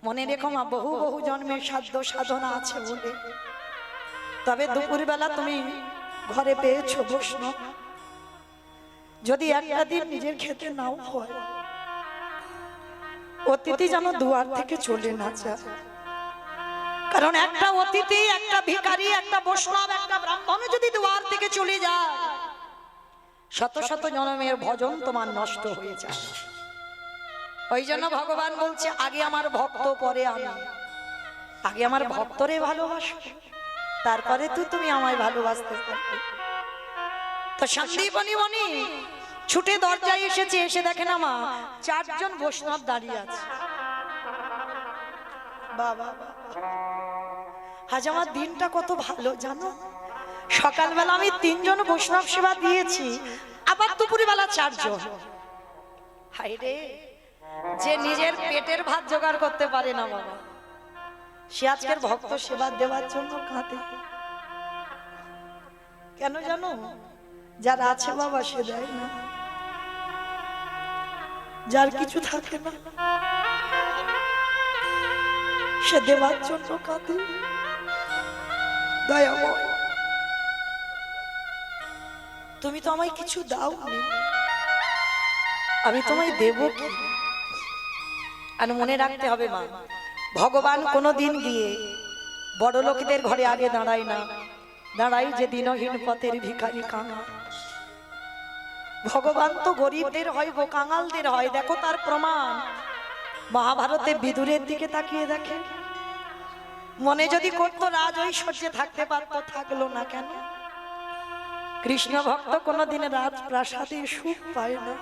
মনে রেখো মা, বহু বহু জন্মের সাধ্য সাধনা আছে বলে, তবে দুপুরবেলা তুমি ঘরে পেয়েছো বৈষ্ণব, যদি একটা দিন নিজের খেতে নাও হয়, অতিথি যেন দুয়ার থেকে চলে না যায়। কারণ একটা অতিথি, একটা ভিখারি, একটা বৈষ্ণব, একটা ব্রাহ্মণ যদি দুয়ার থেকে চলে যায়, শত শত জন্মের ভজন তোমার নষ্ট হয়ে যায়। ওই জন্য ভগবান বলছে, আগে আমার ভক্ত পরে আমি। আগে আমার ভক্তরে ভালোবাসো, তারপরে তুমি আমায় ভালোবাসতে পারবে। তো সন্দীপনী মনি ছুটে দরজায় এসেছে, এসে দেখে না মা, চারজন বৈষ্ণব দাঁড়িয়ে আছে। বাবা, আজ আমার দিনটা কত ভালো জানো, সকালবেলা আমি 3 জন বৈষ্ণব সেবা দিয়েছি, আবার দুপুরবেলা 4 জন। হায় রে, যে নিজের পেটের ভাত জোগাড় করতে পারে না বাবা, সে আজকের ভক্ত সেবা দেওয়ার জন্য কাঁদে। কেন জানো? যার আছে বাবা সে দেয় না, যার কিছু থাকে না সে দেওয়ার জন্য কাঁদে। দয়াময়, তুমি তো আমায় কিছু দাওনি, আমি তোমায় দেব কি? আর মনে রাখতে হবে মা, ভগবান কোনোদিন গিয়ে বড় লোকদের ঘরে আগে দাঁড়ায় না, দাঁড়াই যে দিনহীন পথের ভিখারি কাঙাল। ভগবান তো গরিবদের হয় গো, কাঙালদের হয়। দেখো তার প্রমাণ মহাভারতে বিদুরের দিকে তাকিয়ে দেখে, মনে যদি করতো রাজ ঐশ্বর্যে থাকতে পারতো, থাকলো না কেন? কৃষ্ণ ভক্ত কোনোদিন রাজপ্রাসাদে সুখ পায় না।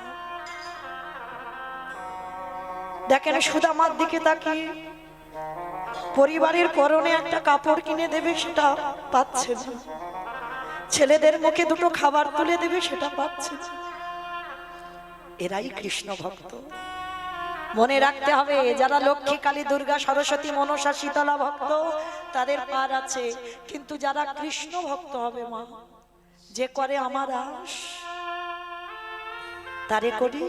দেখেন সুদামার দিকে তাকিয়ে, পরিবারের পরনে একটা কাপড় কিনে দেবে সেটা পাচ্ছে না, ছেলেদের মুখে দুটো খাবার তুলে দেবে সেটা পাচ্ছে না। এরাই কৃষ্ণ ভক্ত। মনে রাখতে হবে, যারা লক্ষ্মী, কালী, দুর্গা, সরস্বতী, মনসা, শীতলা ভক্ত, তাদের পার আছে। কিন্তু যারা কৃষ্ণ ভক্ত হবে মা, যে করে আমার আশ তারে করি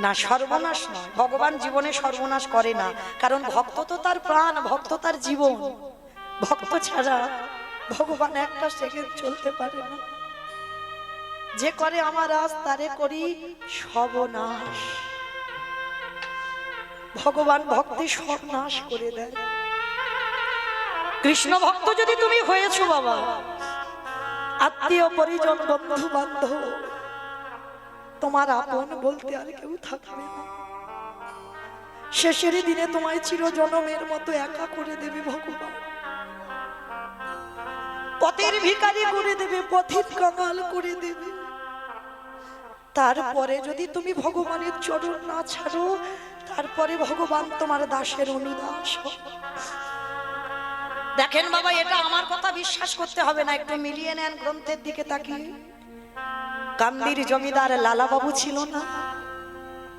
না, সর্বনাশ নয়। ভগবান জীবনে সর্বনাশ করে না, কারণ ভক্ত তো তার প্রাণ, ভক্ত তার জীবন। ভক্ত ছাড়া ভগবান একটা সেকেন্ড চলতে পারে না। যে করে আমার আজ তারে করি সর্বনাশ। ভগবান ভক্তি সর্বনাশ করে দেয়। কৃষ্ণ ভক্ত যদি তুমি হয়েছো বাবা, আত্মীয় পরিজন, বন্ধু বান্ধব, তোমার আপন বলতে আর কেউ থাকবে না। শেষের দিনে তোমায় চিরজনমের মতো একা করে দেবে ভগবান। পথের ভিখারি করে দেবে, পথের কাঙাল করে দেবে। তারপরে যদি তুমি ভগবানের চরণ না ছাড়ো, তারপরে ভগবান তোমার দাসের অনুদাস। দেখেন বাবা, এটা আমার কথা বিশ্বাস করতে হবে না, একটু মিলিয়ে নেন গ্রন্থের দিকে তাকিয়ে। কান্দির জমিদার লালা বাবু ছিল না?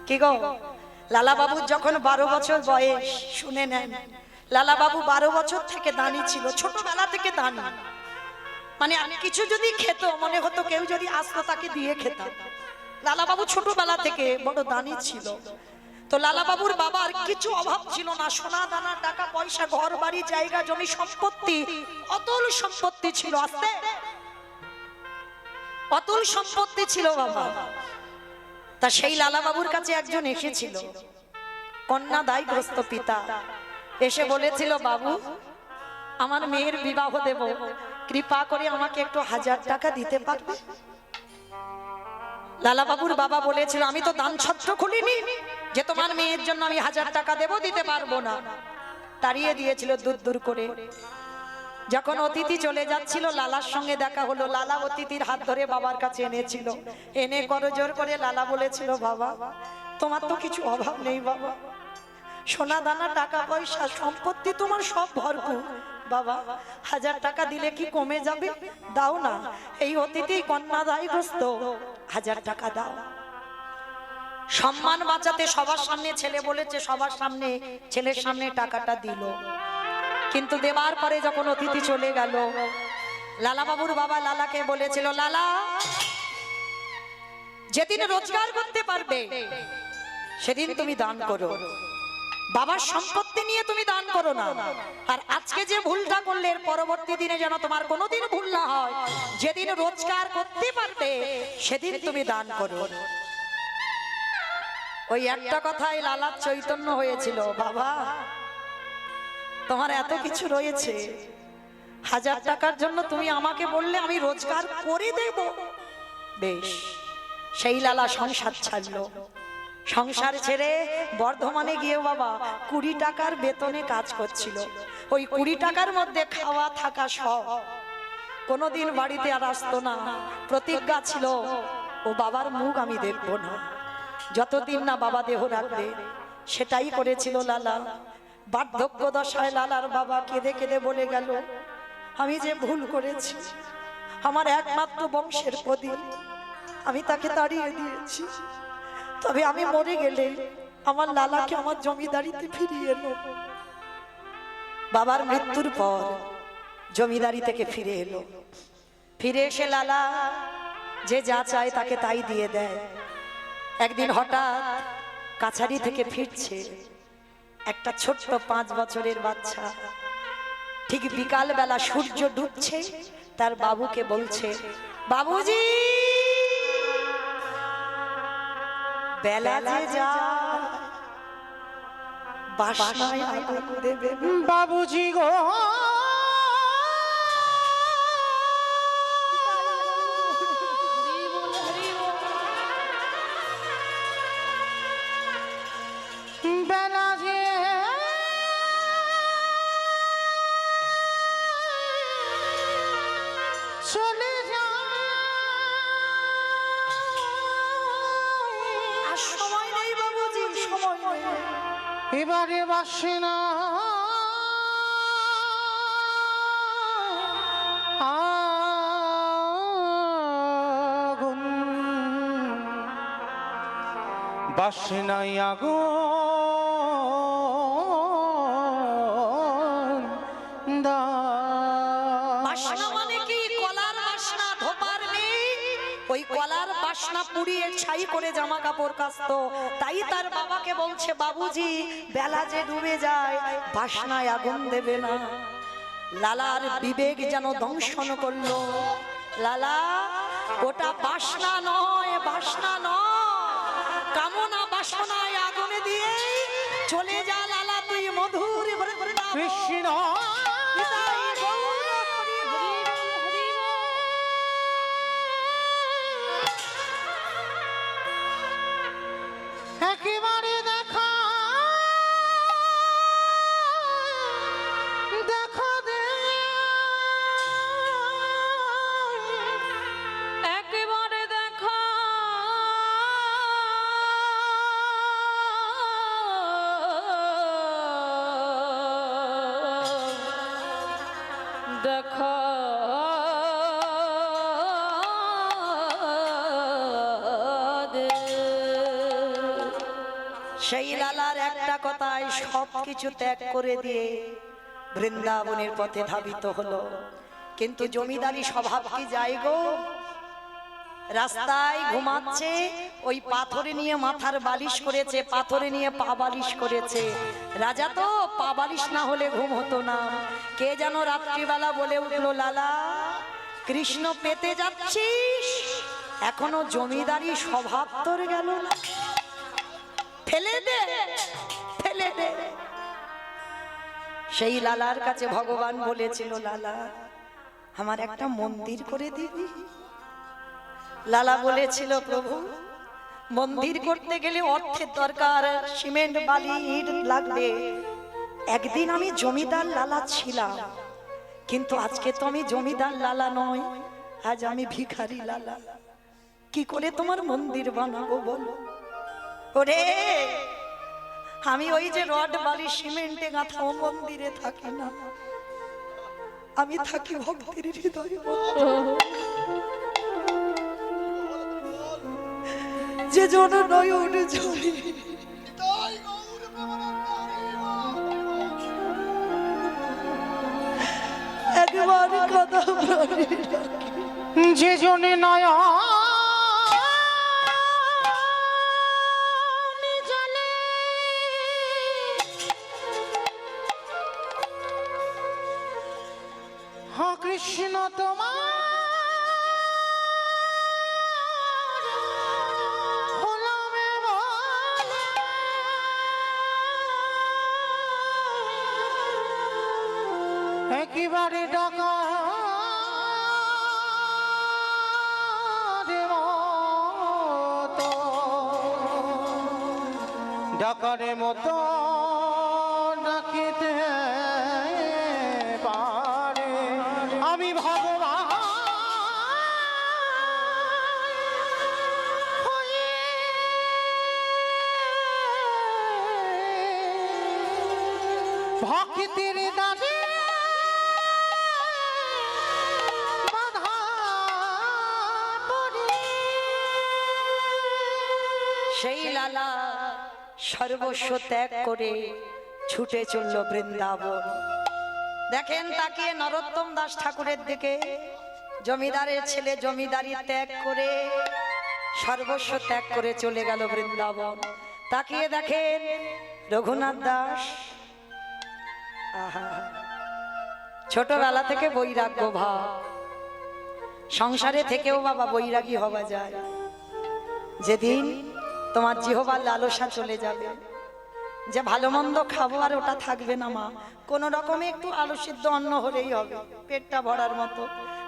কি গো, লালা বাবুর যখন 12 বছর বয়স, শুনে নেন, লালা বাবু 12 বছর থেকে দানি ছিল, ছোটবেলা থেকে দানি। মানে কিছু যদি খেত, মনে হতো কেউ যদি আসতো তাকে দিয়ে খেতাম। লালা বাবু ছোটবেলা থেকে বড় দানি ছিল। তো লালা বাবুর বাবার কিছু অভাব ছিল না, সোনা দানা, টাকা পয়সা, ঘর বাড়ি, জায়গা জমি, সম্পত্তি, অতুল সম্পত্তি ছিল। আস্তে অতুল সম্পত্তি ছিল বাবা। তা সেই লালা বাবুর কাছে একজন এসেছিল, কন্যা দায়গ্রস্ত পিতা, এসে বলেছিল, বাবু আমার মেয়ের বিবাহ দেব, কৃপা করে আমাকে একটু 1000 টাকা দিতে পারবে? লালা বাবুর বাবা বলেছিল, আমি তো দান ছত্র খুলিনি যে তোমার মেয়ের জন্য আমি 1000 টাকা দেব, দিতে পারবো না। তাড়িয়ে দিয়েছিল দূর দূর করে। যখন অতিথি চলে যাচ্ছিল, লালার সঙ্গে দেখা হলো। লালা অতিথির হাত ধরে বাবার কাছে এনেছিল, এনে করজোর করে লালা বলেছিল, বাবা তোমার তো কিছু অভাব নেই বাবা, সোনা দানা, টাকা পয়সা, সম্পত্তি তোমার সব ভরপুর, বাবা 1000 টাকা দিলে কি কমে যাবে? দাও না, এই অতিথি কন্যা দায়গ্রস্ত, 1000 টাকা দাও। সম্মান বাঁচাতে সবার সামনে ছেলে বলেছে, সবার সামনে ছেলের সামনে টাকাটা দিল। কিন্তু দেবার পরে যখন অতিথি চলে গেল, লালা বাবুর বাবা লালাকে বলেছিল, লালা যেদিন রোজগার করতে পারবে সেদিন তুমি দান করো, বাবার সম্পত্তি নিয়ে তুমি দান করো না। আর আজকে যে ভুলটা করলে এর পরবর্তী দিনে যেন তোমার কোনোদিন ভুল না হয়, যেদিন রোজগার করতে পারবে সেদিন তুমি দান করো। ওই একটা কথাই লালার চৈতন্য হয়েছিল, বাবা তোমার এত কিছু রয়েছে, 1000 টাকার জন্য তুমি আমাকে বললে আমি রোজগার করে দেব। বেশ, সেই লালা সংসার ছাড়লো। সংসার ছেড়ে বর্ধমানে গিয়ে বাবা 20 টাকার বেতনে কাজ করছিল। ওই 20 টাকার মধ্যে খাওয়া থাকা সব। কোনোদিন বাড়িতে আর আসতো না। প্রতিজ্ঞা ছিল ও বাবার মুখ আমি দেখব না যতদিন না বাবা দেহ রাখবে। সেটাই করেছিল লালা। বার্ধক্য দশায় লালার বাবা কেঁদে কেঁদে বলে গেল, আমি যে ভুল করেছি, আমার একমাত্র বংশের প্রদীপ, আমি তাকে তাড়িয়ে দিয়েছি। তবে আমি মরে গেলে আমার লালাকে আমার জমিদারিতে ফিরিয়ে এলো। বাবার মৃত্যুর পর জমিদারি থেকে ফিরে এলো। ফিরে এসে লালা যে যা চায় তাকে তাই দিয়ে দেয়। একদিন হঠাৎ কাছারি থেকে ফিরছে একটা ছোট্ট 5 বছরের বাচ্চা। ঠিক বিকাল বেলা সূর্য ডুবছে, তার বাবুকে বলছে, বাবুজি বেলা যে যায়, বাসনায় আগুন দেবে বাবুজি গো, বেলা যে চলে যায়, আর সময় নেই বাবুজি, সময় নেই। এবারে বাসে না আগুন, বাসে নাই আগুন, বাসনা মানে কি? কলার বাসনা, ধোপার নেই। ওই কলার বাসনা পুড়িয়ে ছাই করে জামা কাপড় কাচতো। তাই তার বাবাকে বলছে, বাবুজি বেলা যে ডুবে যায়, বাসনায় আগুন দেবে না। লালার বিবেক যেন দংশন করলো। লালা ওটা বাসনা নয়, বাসনা নয়, কামনা বাসনায় আগুনে দিয়ে চলে যা লালা, তুই মধুর কৃষ্ণ একেবারে দেখা দেখা দে, একেবারে দেখা দেখা দে। সেই লালার একটা কথায় সবকিছু ত্যাগ করে দিয়ে বৃন্দাবনের পথে ধাবিত হলো। কিন্তু জমিদারি স্বভাব কি যায় গো? রাস্তায় ঘুমাচ্ছে, ওই পাথরে নিয়ে মাথার বালিশ করেছে, পাথরে নিয়ে পা বালিশ করেছে। রাজা তো পা বালিশ না হলে ঘুম হতো না। কে যেন রাত্রিবেলা বলে উঠলো, লালা কৃষ্ণ পেতে যাচ্ছিস, এখনো জমিদারি স্বভাব তোর গেল না, ফেলে দে, ফেলে দে। সেই লালার কাছে ভগবান বলেছিল, লালা আমার একটা মন্দির করে দিবি? লালা বলেছিল, প্রভু মন্দির করতে গেলে অর্থের দরকার, সিমেন্ট বালি ইট লাগবে। একদিন আমি জমিদার লালা ছিলাম, কিন্তু আজকে তো আমি জমিদার লালা নয়, আজ আমি ভিখারি লালা। কি করে তোমার মন্দির বানাবো বলো? ওরে আমি ওই যে রড বালি সিমেন্টে গাঁথা ও মন্দিরে থাকি না, আমি থাকি ভক্তির হৃদয়ে। যে জন নয়ন ঝরে একবার কথা যে জনে নয় কৃষ্ণ তোমার গোলামে বলে একেবারে ডাকা ডাকারে মতো ডাকিতে পারে আমি ভগবান হয়ে ভক্তির দাবি বাধা পড়ি সেই লালা সর্বস্ব ত্যাগ করে ছুটে চলল বৃন্দাবন। দেখেন তাকিয়ে নরোত্তম দাস ঠাকুরের দিকে, জমিদারের ছেলে জমিদারি ত্যাগ করে সর্বস্ব ত্যাগ করে চলে গেল বৃন্দাবন। তাকিয়ে দেখেন রঘুনাথ দাস, আহা, ছোটবেলা থেকে বৈরাগ্য ভাব, সংসারে থেকেও বাবা বৈরাগী হওয়া যায়। যেদিন তোমার জিহ্বার লালসা চলে যাবে, যে ভালো মন্দ খাবো আর ওটা থাকবে না মা, কোন রকমে একটু আলু সিদ্ধ অন্ন হলেই হবে পেটটা ভরার মতো,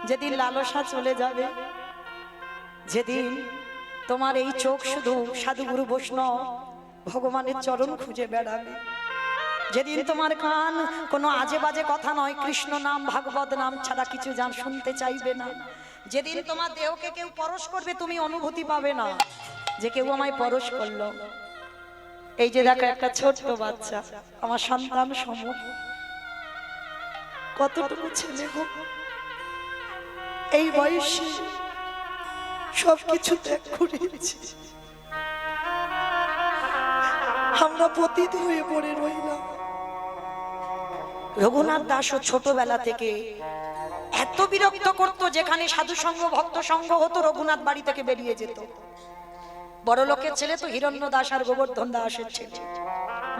যেদিন লালসা চলে যাবে, যেদিন তোমার এই চোখ শুধু সাধুগুরু বৈষ্ণব ভগবানের চরণ খুঁজে বেড়াবে, যেদিন তোমার কান কোনো আজে বাজে কথা নয়, কৃষ্ণ নাম ভাগবত নাম ছাড়া কিছু জান শুনতে চাইবে না, যেদিন তোমার দেহকে কেউ পরশ করবে তুমি অনুভূতি পাবে না যে কেউ আমায় পরশ করলো। এই যে দেখো একটা ছোট্ট বাচ্চা, আমার সন্তান সম, কতটুকু ছেলে গো, এই বয়সে সবকিছু ত্যাগ করেছি, আমরা পতিত হয়ে পড়ে রইলাম। রঘুনাথ দাসও ছোটবেলা থেকে এত বিরক্ত করত, যেখানে সাধু সঙ্গ ভক্ত সঙ্গ হতো রঘুনাথ বাড়ি থেকে বেরিয়ে যেত। বড় লোকের ছেলে তো হিরণ্য দাস আর গোবর্ধন দাসের ছেলে,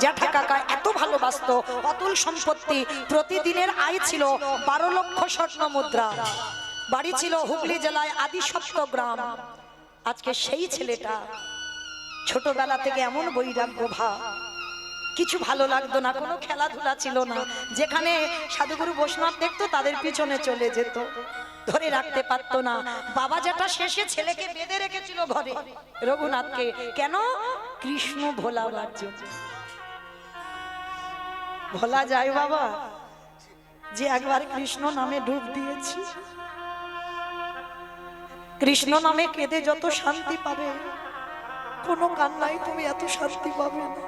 জ্যাঠা কাকা এত ভালোবাসতো, অতুল সম্পত্তি, প্রতিদিনের আয় ছিল 12 লক্ষ স্বর্ণ মুদ্রা, বাড়ি ছিল হুগলি জেলায় আদি সপ্তগ্রাম। আজকে সেই ছেলেটা ছোটবেলা থেকে এমন বৈরাগ্য ভাব, কিছু ভালো লাগতো না, কোনো খেলাধুলা ছিল না, যেখানে সাধুগুরু বৈষ্ণব দেখতো তাদের পিছনে চলে যেত, ধরে রাখতে পারতো না। বাবা যেটা শেষে ছেলেকে বেঁধে রেখেছিল ঘরে রঘুনাথকে, কেন? কৃষ্ণ ভোলাবার জন্য। ভোলা যায় বাবা যে একবার কৃষ্ণ নামে ডুব দিয়েছি, কৃষ্ণ নামে কেঁদে যত শান্তি পাবে কোনো কান্নাই তুমি এত শান্তি পাবে না।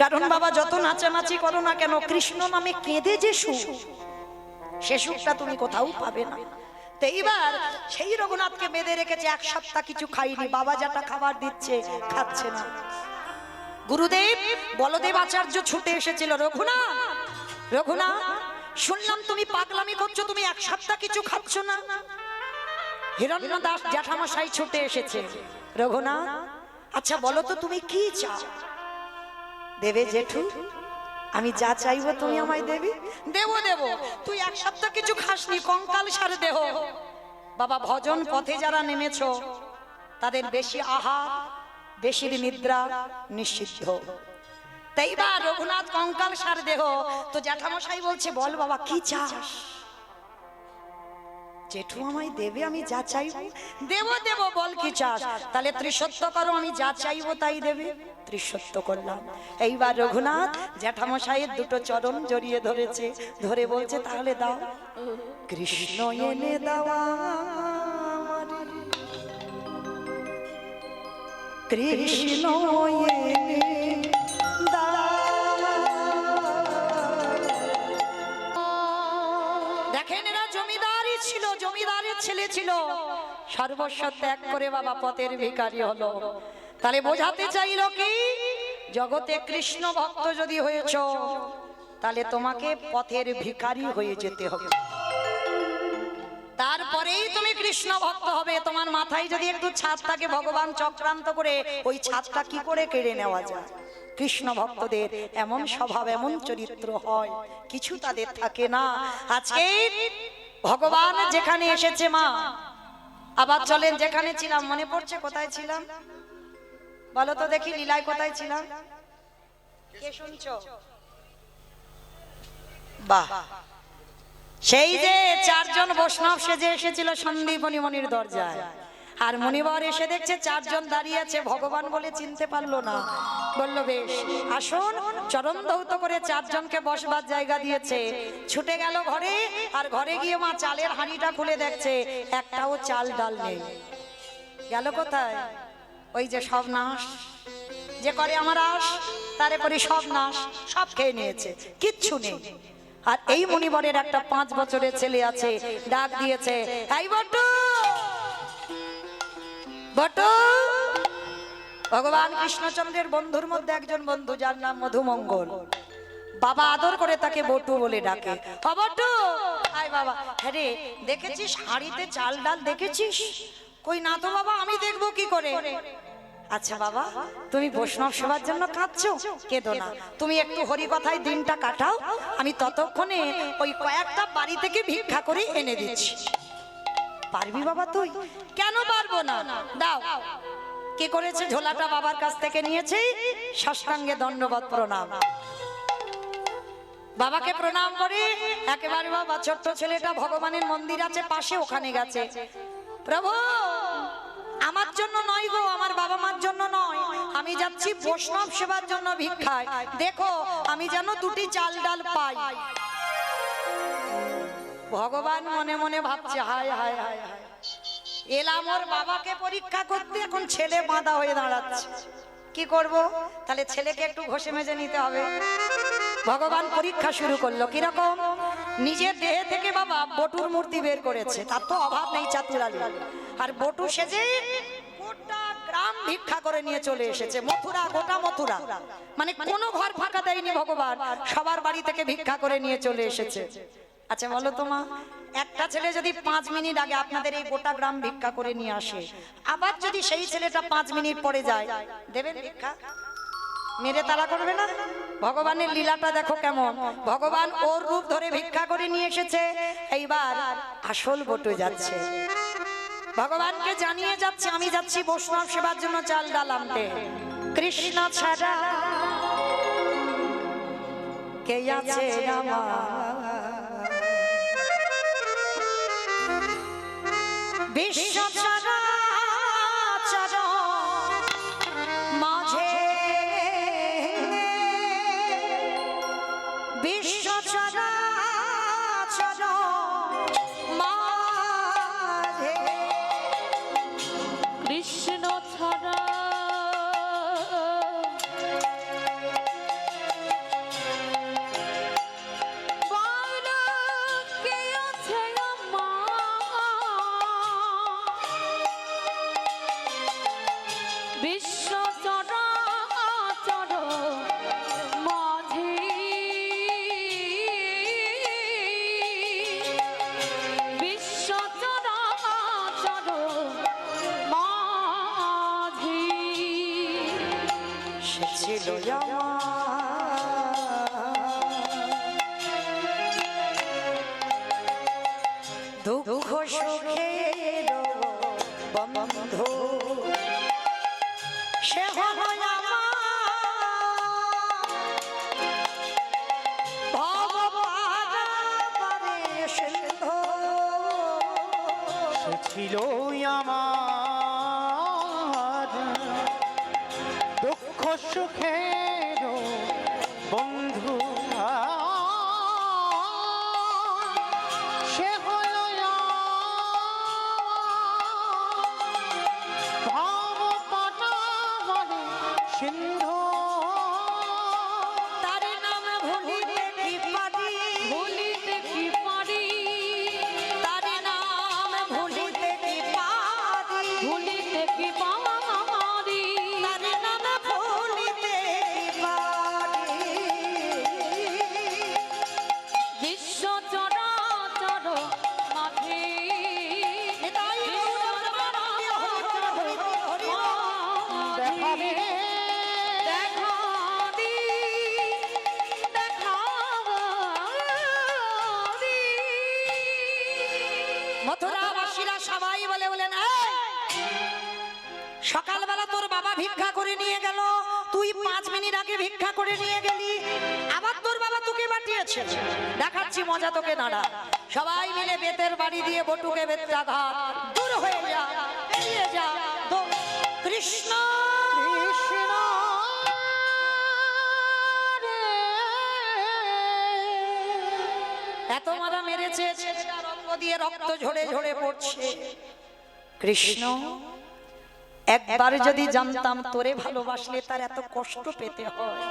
কারণ বাবা যত নাচানাচি করো না কেন, কৃষ্ণ নামে কেঁদে যে সুখ, সে সুখটা তুমি কোথাও পাবে না। তো এইবার সেই রঘুনাথকে বেঁধে রেখেছে, 1 সপ্তাহ কিছু খাইনি, বাবা যেটা খাবার দিচ্ছে খাচ্ছে না। গুরুদেব বলদেব আচার্য ছুটে এসেছিল, রঘুনাথ রঘুনাথ শুনলাম তুমি পাগলামি করছো, তুমি 1 সপ্তাহ কিছু খাচ্ছ না। হিরণ্য দাস জ্যাঠামশাই ছুটে এসেছে, রঘুনাথ আচ্ছা বলো তো তুমি কি চাও? দেবে জেঠু, আমি যা চাইবো তুমি আমায় দেবে? দেব দেব। তুই 1 সপ্তাহ কিছু খাসনি, কঙ্কাল সারে দেহ। বাবা ভজন পথে যারা নেমেছো তাদের বেশি আহার বেশি নিদ্রা নিষিদ্ধ। তাই বা রঘুনাথ কঙ্কাল সার দেহ, তো জ্যাঠামশাই বলছে বল বাবা কি চাস? জেঠু আমায় দেবে, আমি যা চাইবো দেব দেব, বল কি চাস? তাহলে ত্রিসত্য করো, আমি যা চাইবো তাই দেবে। ত্রিসত্য করলাম। এইবার রঘুনাথ জ্যাঠামশাইয়ের 2 চরণ জড়িয়ে ধরেছে, ধরে বলছে তাহলে দাও। কৃষ্ণ এনে দাওয়া, কৃষ্ণ এনে দাওয়া। দেখেন এরা জমিদারই ছিল, জমিদারের ছেলে ছিল, সর্বস্ব ত্যাগ করে বাবা পথের ভিখারি হলো। তাহলে বোঝাতে চাইল কি, জগতে কৃষ্ণ ভক্ত যদি হয়েছো তাহলে তোমাকে পথের ভিখারি হয়ে যেতে হবে, তারপরেই তুমি কৃষ্ণ ভক্ত হবে। তোমার মাথায় যদি একটু ছাদ থাকে, ভগবান চক্রান্ত করে ওই ছাদটা কি করে কেড়ে নেওয়া যায়, কৃষ্ণ ভক্তদের এমন স্বভাব, এমন চরিত্র হয়, কিছু তাদের থাকে না। আজকে ভগবান যেখানে এসেছে মা, আবার চলেন যেখানে ছিলাম, মনে পড়ছে কোথায় ছিলাম বলো তো দেখি, লীলায় কোথায় ছিলাম? কে শুনছো? বাহ, সেই যে চারজন বৈষ্ণব সেজে এসেছিল সন্দীপনী মনির দরজায়, আর মণিবর এসে দেখছে চারজন দাঁড়িয়ে আছে, ভগবান বলে চিনতে পারলো না। বললো বেশ আসুন, চরণ ধৌত করে চারজনকে বসবার জায়গা দিয়েছে। ছুটে গেল ঘরে, আর ঘরে গিয়ে মা চালের হাঁড়িটা খুলে দেখছে একটাও চাল ডাল নেই। গেল কোথায়? ওই যে সব নাশ যে করে আমার আস, তারে করি সব নাশ, সব খেয়ে নিয়েছে, কিচ্ছু নেই। আর এই মণিবরের একটা 5 বছরের ছেলে আছে, ডাক দিয়েছে, এই বটু বটু। ভগবান কৃষ্ণচন্দ্রের বন্ধুর মধ্যে একজন বন্ধু, যার নাম মধুমঙ্গল। বাবা আদর করে তাকে বটু বলে ডাকে। ও বটু, আয় বাবা। হ্যাঁ রে, দেখেছিস হাঁড়িতে চাল ডাল দেখেছিস? কই না তো বাবা, আমি দেখবো কি করে? আচ্ছা বাবা, তুমি বৈষ্ণব সেবার জন্য কাঁদছো, কেঁদো না, তুমি একটু হরি কথায় দিনটা কাটাও, আমি ততক্ষণে ওই কয়েকটা বাড়ি থেকে ভিক্ষা করে এনে দিচ্ছি। পারবি বাবা তুই? কেন পারবো না, দাও। কি করেছে? ঝোলাটা বাবার কাছ থেকে নিয়েছে, সাষ্টাঙ্গে দণ্ডবত প্রণাম। বাবাকে প্রণাম করে একেবারে বাবা, ছোট্ট ছেলেটা ভগবানের মন্দির আছে পাশে, ওখানে গেছে। প্রভু, আমার জন্য নয় গো, আমার বাবা মার জন্য নয়, আমি যাচ্ছি বৈষ্ণব সেবার জন্য ভিক্ষায়, দেখো আমি যেন 2টি চাল ডাল পাই। ভগবান মনে মনে ভাবছে, হায় হায় হায় হায়, এলাম ওর বাবাকে পরীক্ষা করতে, এখন ছেলে বাঁধা হয়ে দাঁড়াচ্ছে, কি করব? তাহলে ছেলেকে একটু ঘষে মেজে নিতে হবে। ভগবান পরীক্ষা শুরু করলো, কিরকম? নিজের দেহে থেকে বাবা বটুর মূর্তি বের করেছে, তার তো অভাব নেই চাতুরালি, আর বটু সেজে গোটা গ্রাম ভিক্ষা করে নিয়ে চলে এসেছে। মথুরা, গোটা মথুরা, মানে কোনো ঘর ফাঁকা দেয়নি ভগবান, সবার বাড়ি থেকে ভিক্ষা করে নিয়ে চলে এসেছে। আচ্ছা বলো তো মা, একটা ছেলে যদি 5 মিনিট আগে আপনাদের এই গোটা গ্রাম ভিক্ষা করে নিয়ে আসে, আবার যদি সেই ছেলেটা 5 মিনিট পরে যায়, দেবেন ভিক্ষা? মেরে তারা করবে না? ভগবানের লীলাটা দেখো কেমন, ভগবান ওর রূপ ধরে ভিক্ষা করে নিয়ে এসেছে, এইবার আসল বটু যাচ্ছে, ভগবানকে জানিয়ে যাচ্ছে, আমি যাচ্ছি বৈষ্ণব সেবার জন্য চাল ডাল আনতে। কৃষ্ণ ছাড়া কে আছে আমার, বিশ্ব চরাচর মাঝে, বিশ্ব চরাচর মাঝে কৃষ্ণ ছাড়া কে আছে আমার, বিশ্ব চরাচর মাঝে, বিশ্ব চরাচর মাঝে সে ছিল আমার দুঃখ সুখের বন্ধু, সে হলো আমার ভবপারাবারের সিন্ধু। সে ছিল আমার দুঃখ সুখের বন্ধু, সে হলো ভবপারাবারের সিন্ধু। তার নাম ভুলিতে কি পারি, ভুলিতে কি পারি, তার নাম ভুলিতে কি পারি, ভুলিতে কি পারি, তার নাম ভুলিতে কি পারি। সবাই বলে বলেন সকালবেলা তোর বাবা ভিক্ষা করে নিয়ে গেল, তুই 5 মিনিট আগে ভিক্ষা করে নিয়ে গেলি, আবার তোর বাবা তোকে পাঠিয়েছে, দেখাচ্ছি মজা তোকে নাড়া। সবাই মিলে বেতের বাড়ি দিয়ে বটুকে বেত্রাঘাত, দূর হয়ে যা, বেরিয়ে যা। তো কৃষ্ণ কৃষ্ণ এত মারা মেরেছে, ছেলেটার অঙ্গ দিয়ে রক্ত ঝরে ঝরে পড়ছে। কৃষ্ণ একবার যদি জানতাম তোরে ভালোবাসলে তার এত কষ্ট পেতে হয়,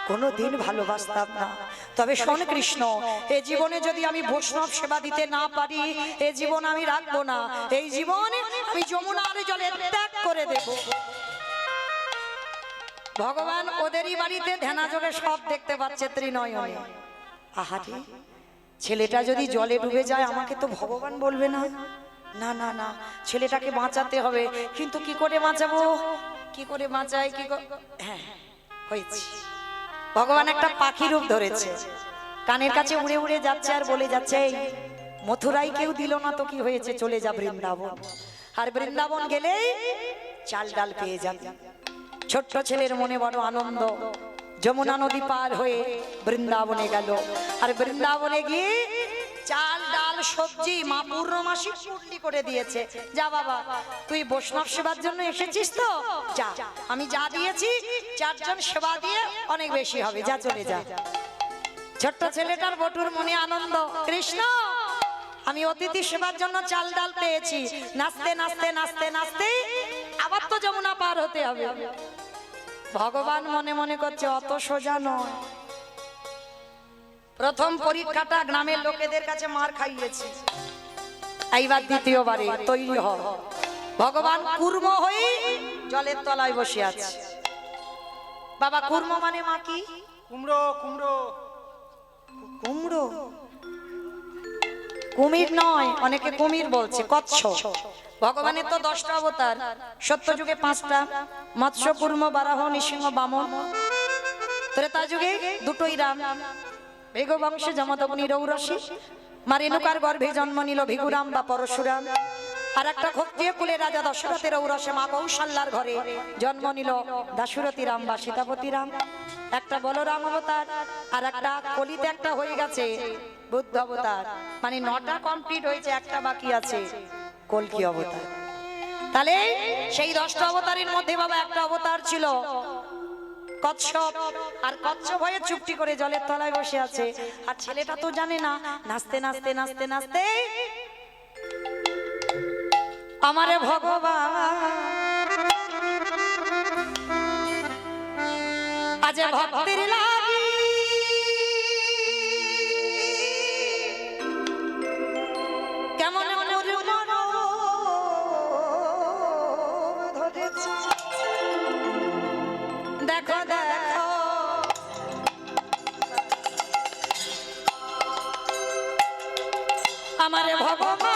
কোনোদিন ভালোবাসতাম না। তবে শোন কৃষ্ণ, এই জীবনে যদি আমি বৈষ্ণব সেবা দিতে না পারি, এই জীবন আমি রাখবো না। এই জীবনে আমি যমুনার জলে ত্যাগ করে দেব। ভগবান ওদেরই বাড়িতে ধ্যানা যোগে সব দেখতে পাচ্ছে ত্রিনয়নে। আহারে, ছেলেটা যদি জলে ডুবে যায় আমাকে তো ভগবান বলবে না। না না না, ছেলেটাকে বাঁচাতে হবে। কিন্তু কি করে বাঁচাবো, কি করে বাঁচাই, হ্যাঁ হয়েছে। ভগবান একটা পাখি রূপ ধরেছে, কানের কাছে উড়ে উড়ে যাচ্ছে আর বলে যাচ্ছে, এই মথুরাই কেউ দিল না তো কি হয়েছে, চলে যা বৃন্দাবন। আর বৃন্দাবন গেলেই চাল ডাল পেয়ে যাবে। ছোট্ট ছেলের মনে বড় আনন্দ, যমুনা নদী পার হয়ে বৃন্দাবনে গেল। আর বৃন্দাবনে গিয়ে চাল ডাল সবজি মা পূর্ণমাসী পুটলি করে দিয়েছে। যা বাবা, তুই বৈষ্ণব সেবার জন্য এসেছিস তো যা, আমি যা দিয়েছি 4 জন সেবা দিয়ে অনেক বেশি হবে, যা চলে যা। ছোট্ট ছেলেটার বটুর মনে আনন্দ, কৃষ্ণ আমি অতিথি সেবার জন্য চাল ডাল পেয়েছি। নাচতে নাচতে নাচতে নাচতে আবার তো যমুনা পার হতে হবে। ভগবান মনে মনে করছে অত সোজা নয়। প্রথম পরীক্ষাটা গ্রামের লোকেদের কাছে মার খাইয়েছে, এইবার দ্বিতীয়বারে তৈরি হ। ভগবান কুর্ম হয়ে জলের তলায় বসে আছে। বাবা কুর্ম মানে মা কি? কুমড়ো কুমড়ো কুমড়ো, কুমির নয়, অনেকে কুমির বলছে, কচ্ছপ। ভগবানের তো 10টা অবতার, সত্য যুগে 5টা, মৎস্য কুর্ম বারাহ নৃসিংহ বামন। ত্রেতা যুগে 2টোই রাম, ভৃগু বংশে যমদগ্নি রৌরসী, মা রেণুকার গর্ভে জন্ম নিল ভিগুরাম বা পরশুরাম। আর একটা ক্ষত্রিয় কুলে রাজা দশরথের ঔরসে মা কৌশল্যার ঘরে জন্ম নিল দাশরথী রাম বা সীতাপতি রাম। একটা বলরাম অবতার, আর একটা কলিতে একটা হয়ে গেছে বুদ্ধ অবতার। মানে 9টা কমপ্লিট হয়েছে, একটা বাকি আছে কলকি অবতার। তাহলে সেই 10টা অবতারের মধ্যে বাবা একটা অবতার ছিল কচ্ছপ। আর কচ্ছপ হয়ে চুপটি করে জলের তলায় বসে আছে। আর ছেলেটা তো জানে না, নাচতে নাচতে নাচতে নাচতে আমারে ভগবান আজ ভক্তের লাগি কেমন ধরেছে, দেখো দেখো আমারে ভগবান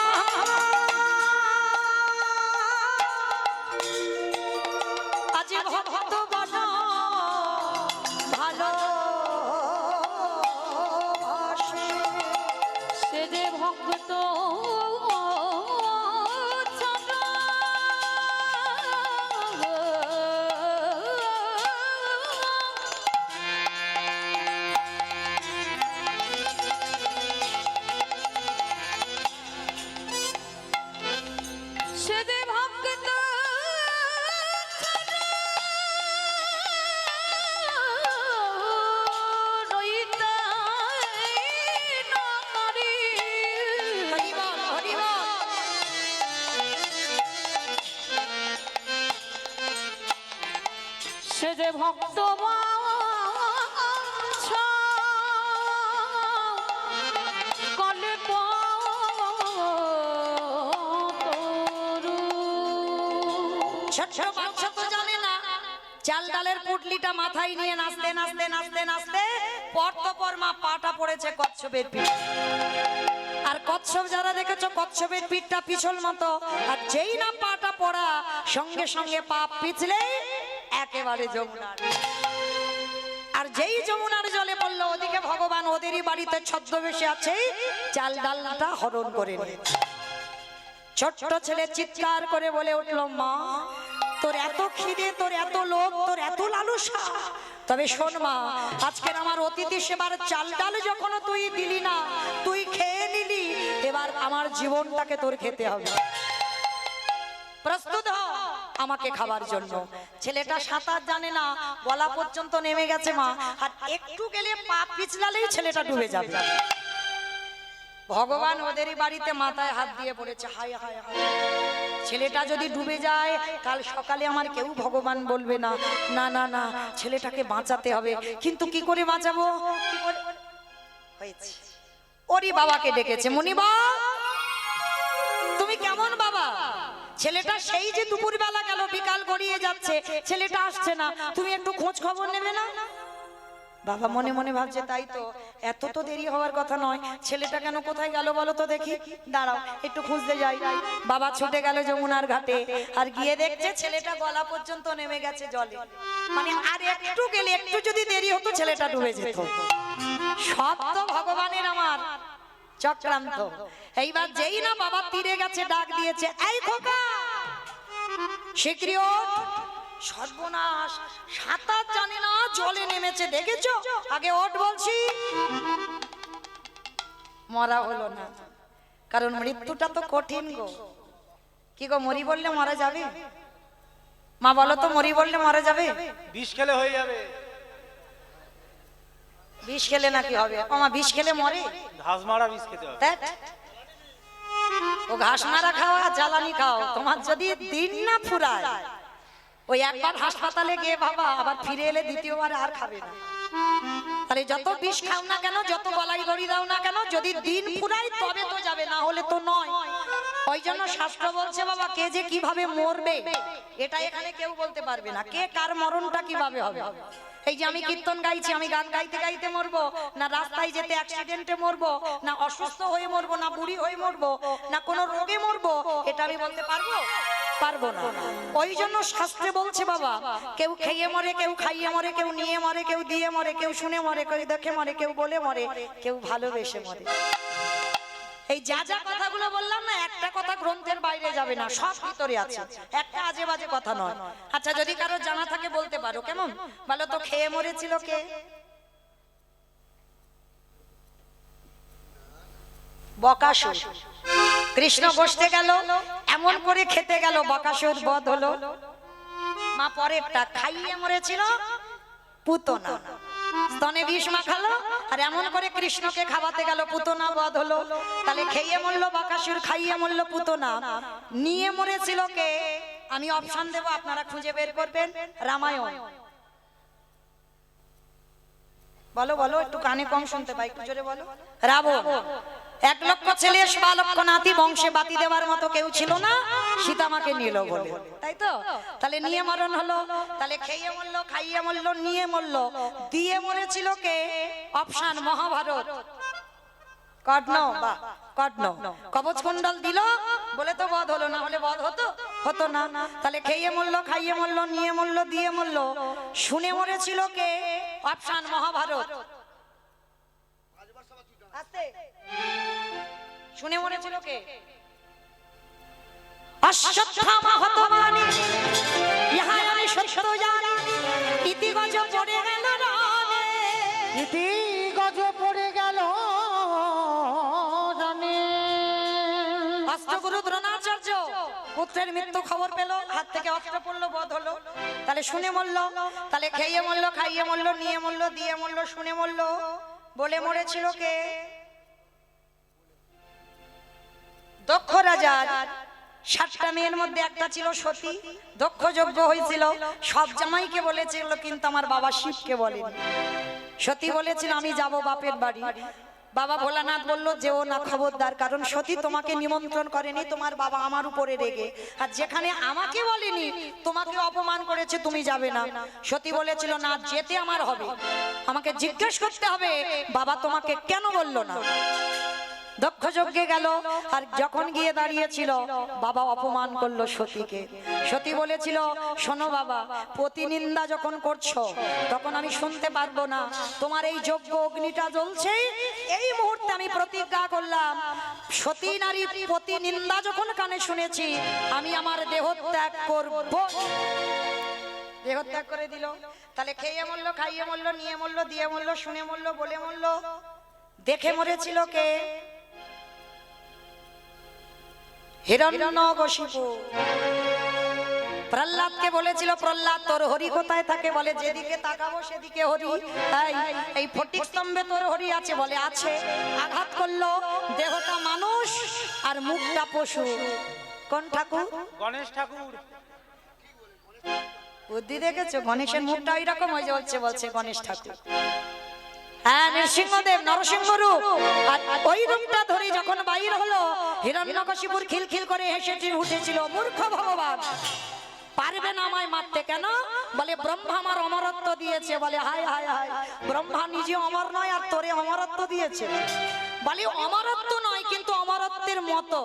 আজ ভক্ত বন ভালো সে যে ভক্ত সে যে ভক্ত সে যে ভক্ত কলে ছোট বাচ্চা তো জানে না, চাল ডালের পুটলিটা মাথায় নিয়ে নাচতে নাচতে নাচতে নাচতে পর তো পর মা পাটা পড়েছে কচ্ছপের পিঠ। আর কচ্ছপ যারা দেখেছো, কচ্ছপের পিঠটা পিছল মতো, আর যেই না পাটা পড়া সঙ্গে সঙ্গে পা পিছলে একেবারে যমুনার। আর যেই যমুনার জলে পড়লো, ওদিকে ভগবান ওদেরই বাড়িতে ছদ্মবেশে আছে, চাল ডালটা হরণ করে নিয়ে ছোট্ট ছেলে চিৎকার করে বলে উঠলো, মা তোর এত খিদে, তোর এত লোভ, তোর এত লালসা, তবে শোন মা, আজকের আমার অতিথি সেবার চাল ডাল যখন তুই দিলি না, তুই খেয়ে নিলি, এবার আমার জীবনটাকে তোর খেতে হবে। প্রস্তুত হ আমাকে খাবার জন্য। ছেলেটা সাঁতার জানে না, গলা পর্যন্ত নেমে গেছে মা, আর একটু গেলে পা পিছলালেই ছেলেটা ডুবে যাবে। ভগবান ওদেরই বাড়িতে মাথায় হাত দিয়ে পড়েছে, হায় হায় হায়, ছেলেটা যদি ডুবে যায় কাল সকালে আমার কেউ ভগবান বলবে না। না না না, ছেলেটাকে বাঁচাতে হবে, কিন্তু কি করে বাঁচাবো? কি করে হয়েছে? ওরই বাবাকে ডেকেছে, মুনিবা তুমি কেমন বাবা? ছেলেটা সেই যে দুপুর বেলা গেল, বিকাল গড়িয়ে যাচ্ছে, ছেলেটা আসছে না, তুমি একটু খোঁজ খবর নেবে না? বাবা মনে মনে ভাবছে, তাই তো, এত তো দেরি হওয়ার কথা নয়, ছেলেটা কেন কোথায় গেল বলো তো দেখি, দাঁড়াও একটু খুঁজতে যাই। বাবা ছুটে গেল যমুনার ঘাটে, আর গিয়ে দেখছে ছেলেটা গলা পর্যন্ত নেমে গেছে জলে, মানে আর একটু গেলে, একটু যদি দেরি হতো ছেলেটা ডুবে যেত। সব তো ভগবানের আমার চক্রান্ত। এইবার যেই না বাবা তীরে গেছে, ডাক দিয়েছে, এই খোকা শিগগিরই ওঠ, সর্বনাশ, সাঁতার জানে না, জলে নেমেছে, দেখেছো? আগে ওঠ বলছি। মরা হলো না, কারণ মৃত্যুটা তো কঠিন গো। কি গো, মরি বললে মারা যাবে? মা বলো তো, মরি বললে মারা যাবে? বিষ খেলে হয়ে যাবে। বিষ খেলে নাকি হবে? আমা বিষ খেলে মরে? ঘাস মারা বিষ খেতে হবে। ধ্যাৎ, ও ঘাস মারা খাওয়া, জ্বালানি খাও, তোমার যদি দিন না ফুরায়, ওই একবার হাসপাতালে গিয়ে বাবা আবার ফিরে এলে দ্বিতীয়বার আর খাবে না। তাহলে যত বিষ খাও না কেন, যত গলায় দড়ি দাও না কেন, যদি দিন ফুরায় তবে তো যাবে, না হলে তো নয়। ওই জন্য শাস্ত্র বলছে বাবা, কে যে কিভাবে মরবে এটা এখানে কেউ বলতে পারবে না, কে কার মরণটা কিভাবে হবে। এই যে আমি কীর্তন গাইছি, আমি গান গাইতে গাইতে মরবো, না রাস্তায় যেতে অ্যাক্সিডেন্টে মরবো, না অসুস্থ হয়ে মরবো, না বুড়ি হয়ে মরবো, না কোনো রোগে মরবো, এটা আমি বলতে পারবো? পারবো না। ওই জন্য শাস্ত্রে বলছে বাবা, কেউ খেয়ে মরে, কেউ খাইয়ে মরে, কেউ নিয়ে মরে, কেউ দিয়ে মরে, কেউ শুনে মরে, কেউ দেখে মরে, কেউ বলে মরে, কেউ ভালোবেসে মরে। এই যা যা কথাগুলো বললাম না, একটা কথা গ্রন্থের বাইরে যাবে না, সব ভিতরে আছে, একটা আজে বাজে কথা নয়। আচ্ছা যদি কারো জানা থাকে বলতে পারো, কেমন বলো তো, খেয়ে মরেছিল কে? বকাসুর। কৃষ্ণ বসতে গেল, এমন করে খেতে গেল, বকাসুর বধ হলো। মা পরেরটা, খাইয়ে মরেছিল পুতনা, স্তনে বিষ মাখালো, আর এমন করে কৃষ্ণকে খাওয়াতে গেল, পুতনা বধ হলো। তাহলে খেয়ে মরলো বকাসুর, খাইয়ে মরলো পুতনা, নিয়ে মরেছিল কে? আমি অপশন দেব, আপনারা খুঁজে বের করবেন। রামায়ণ। বলো বলো, একটু কানে কম শুনতে পাই, একটু জোরে বলো। রাবণ। 1 লক্ষ ছেলে, 1.25 লক্ষ নাতি, বংশে বাতি দেওয়ার মতো কেউ ছিল না, সীতামাকে নিল বলে, তাই তো? তাহলে নিয়ে মরণ হলো। তাহলে খেয়ে মরলো, খাইয়ে মরলো, নিয়ে মরলো, দিয়ে মরেছিল কে? অপশন মহাভারত। কর্ণ, বা কর্ণ কবচ কুণ্ডল দিল বলে তো বধ হলো, না হলে বধ হতো? হতো না। তাহলে খেয়ে মরলো, খাইয়ে মরলো, নিয়ে মরলো, দিয়ে মরলো, শুনে মরেছিল কে? অপশন মহাভারত। আস্তে, শুনে মরেছিল কে? অশ্বত্থামা হতমানি, ইহা আমি সত্য জানি, ইতি গজ পড়ে গেল রণে, ইতি গজ পড়ে গেল জানে। অস্ত্রগুরু দ্রোণাচার্য পুত্রের মৃত্যু খবর পেল, হাত থেকে অস্ত্র পড়লো, বধ হলো। তাহলে শুনে মরলো। তাহলে খেয়ে মরলো, খাইয়ে মরলো, নিয়ে মরলো, দিয়ে মরলো, শুনে মরলো, বলে মরেছিল কে? দক্ষ রাজার 7টা মেয়ের মধ্যে একটা ছিল সতী, দক্ষ যজ্ঞ হয়েছিল, সব জামাইকে বলেছিল, কিন্তু আমার বাবা শিবকে বলেনি। সতী বলেছিল আমি যাব বাপের বাড়ি, বাবা ভোলানাথ বলল যেও না, খবরদার, কারণ সতী তোমাকে নিমন্ত্রণ করেনি, তোমার বাবা আমার উপরে রেগে, আর যেখানে আমাকে বলেনি তোমাকে অপমান করেছে, তুমি যাবে না। সতী বলেছিল না, যেতে আমার হবে, আমাকে জিজ্ঞেস করতে হবে বাবা তোমাকে কেন বললো না। দক্ষ যজ্ঞে গেল, আর যখন গিয়ে দাঁড়িয়েছিল বাবা অপমান করলো সতীকে। সতী বলেছিল, শোনো বাবা, প্রতিনিন্দা যখন করছো তখন আমি শুনতে পারবো না। তোমার এই যজ্ঞ অগ্নিটা জ্বলছে, এই মুহূর্তে আমি প্রতিজ্ঞা করলাম, সতী নারী প্রতিনিন্দা যখন কানে শুনেছি আমি আমার দেহ ত্যাগ করব। দেহ ত্যাগ করে দিল। তাহলে খেয়ে মরলো, খাইয়ে মরলো, নিয়ে মরলো, দিয়ে মরলো, শুনে মরলো, বলে মরলো। দেখে মরেছিল কে? হিরণ্যকশিপু। প্রহ্লাদকে বলেছিল, প্রহ্লাদ তোর হরি কোথায় থাকে? বলে যেদিকে তাকাবো সেদিকে হরি। এই ফটিক স্তম্ভে তোর হরি আছে? বলে আছে। আঘাত করলো, দেহটা মানুষ আর মুখটা পশু। কোন ঠাকুর? গণেশ ঠাকুর। বুদ্ধি দেখেছো? গণেশের মুখটা ওই রকম হয়ে যাচ্ছে, বলছে গণেশ ঠাকুর। হ্যাঁ, নৃসিংহদেব নরসিংহ রূপ। আর ওই রূপটা ধরে যখন বাইর হলো, হিরণ্যকশিপুর খিলখিল করে হেসে উঠেছিল, মূর্খ ভগবান, পারবে না আমায় মারতে। কেন? বলে ব্রহ্মা আমার অমরত্ব দিয়েছে। বলে হায় হায় হায়, ব্রহ্মা নিজে অমর নয় আর তোরে অমরত্ব দিয়েছে। বলে অমরত্ব নয়, কিন্তু অমরত্বের মতো।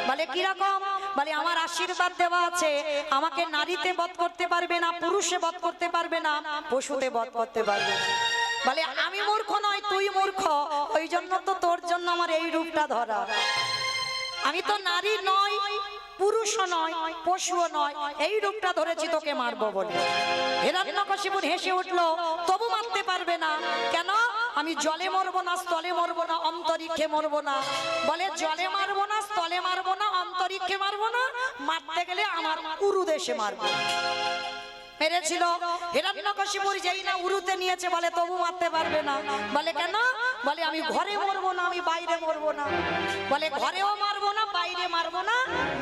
বলে কিরকম? বলে আমার আশীর্বাদ দেওয়া আছে, আমাকে নারীতে বধ করতে পারবে না, পুরুষে বধ করতে পারবে না, পশুতে বধ করতে পারবে না। বলে আমি মূর্খ নয়, তুই মূর্খ, ওই জন্য তো তোর জন্য আমার এই রূপটা ধরা। আমি তো নারী নয়, পুরুষও নয়, পশুও নয়, এই রূপটা ধরেছি তোকে মারবো বলে। হিরণ্যকশিপু হেসে উঠলো, তবু মারতে পারবে না। কেন? আমি জলে মরবো না, স্থলে মরবো না, অন্তরিক্ষে মরবো না। বলে জলে মারবো না, স্থলে মারবো না, অন্তরিক্ষে মারবো না, মারতে গেলে আমার উরু দেশে মারবো। মেরেছিল। হিরণ্যকশিপুর যেই না উরুতে নিয়েছে, বলে তবু মারতে পারবে না। বলে কেন? বলে আমি ঘরে মরবো না, আমি বাইরে মরবো না। বলে ঘরেও মারবো না, বাইরে মারবো না,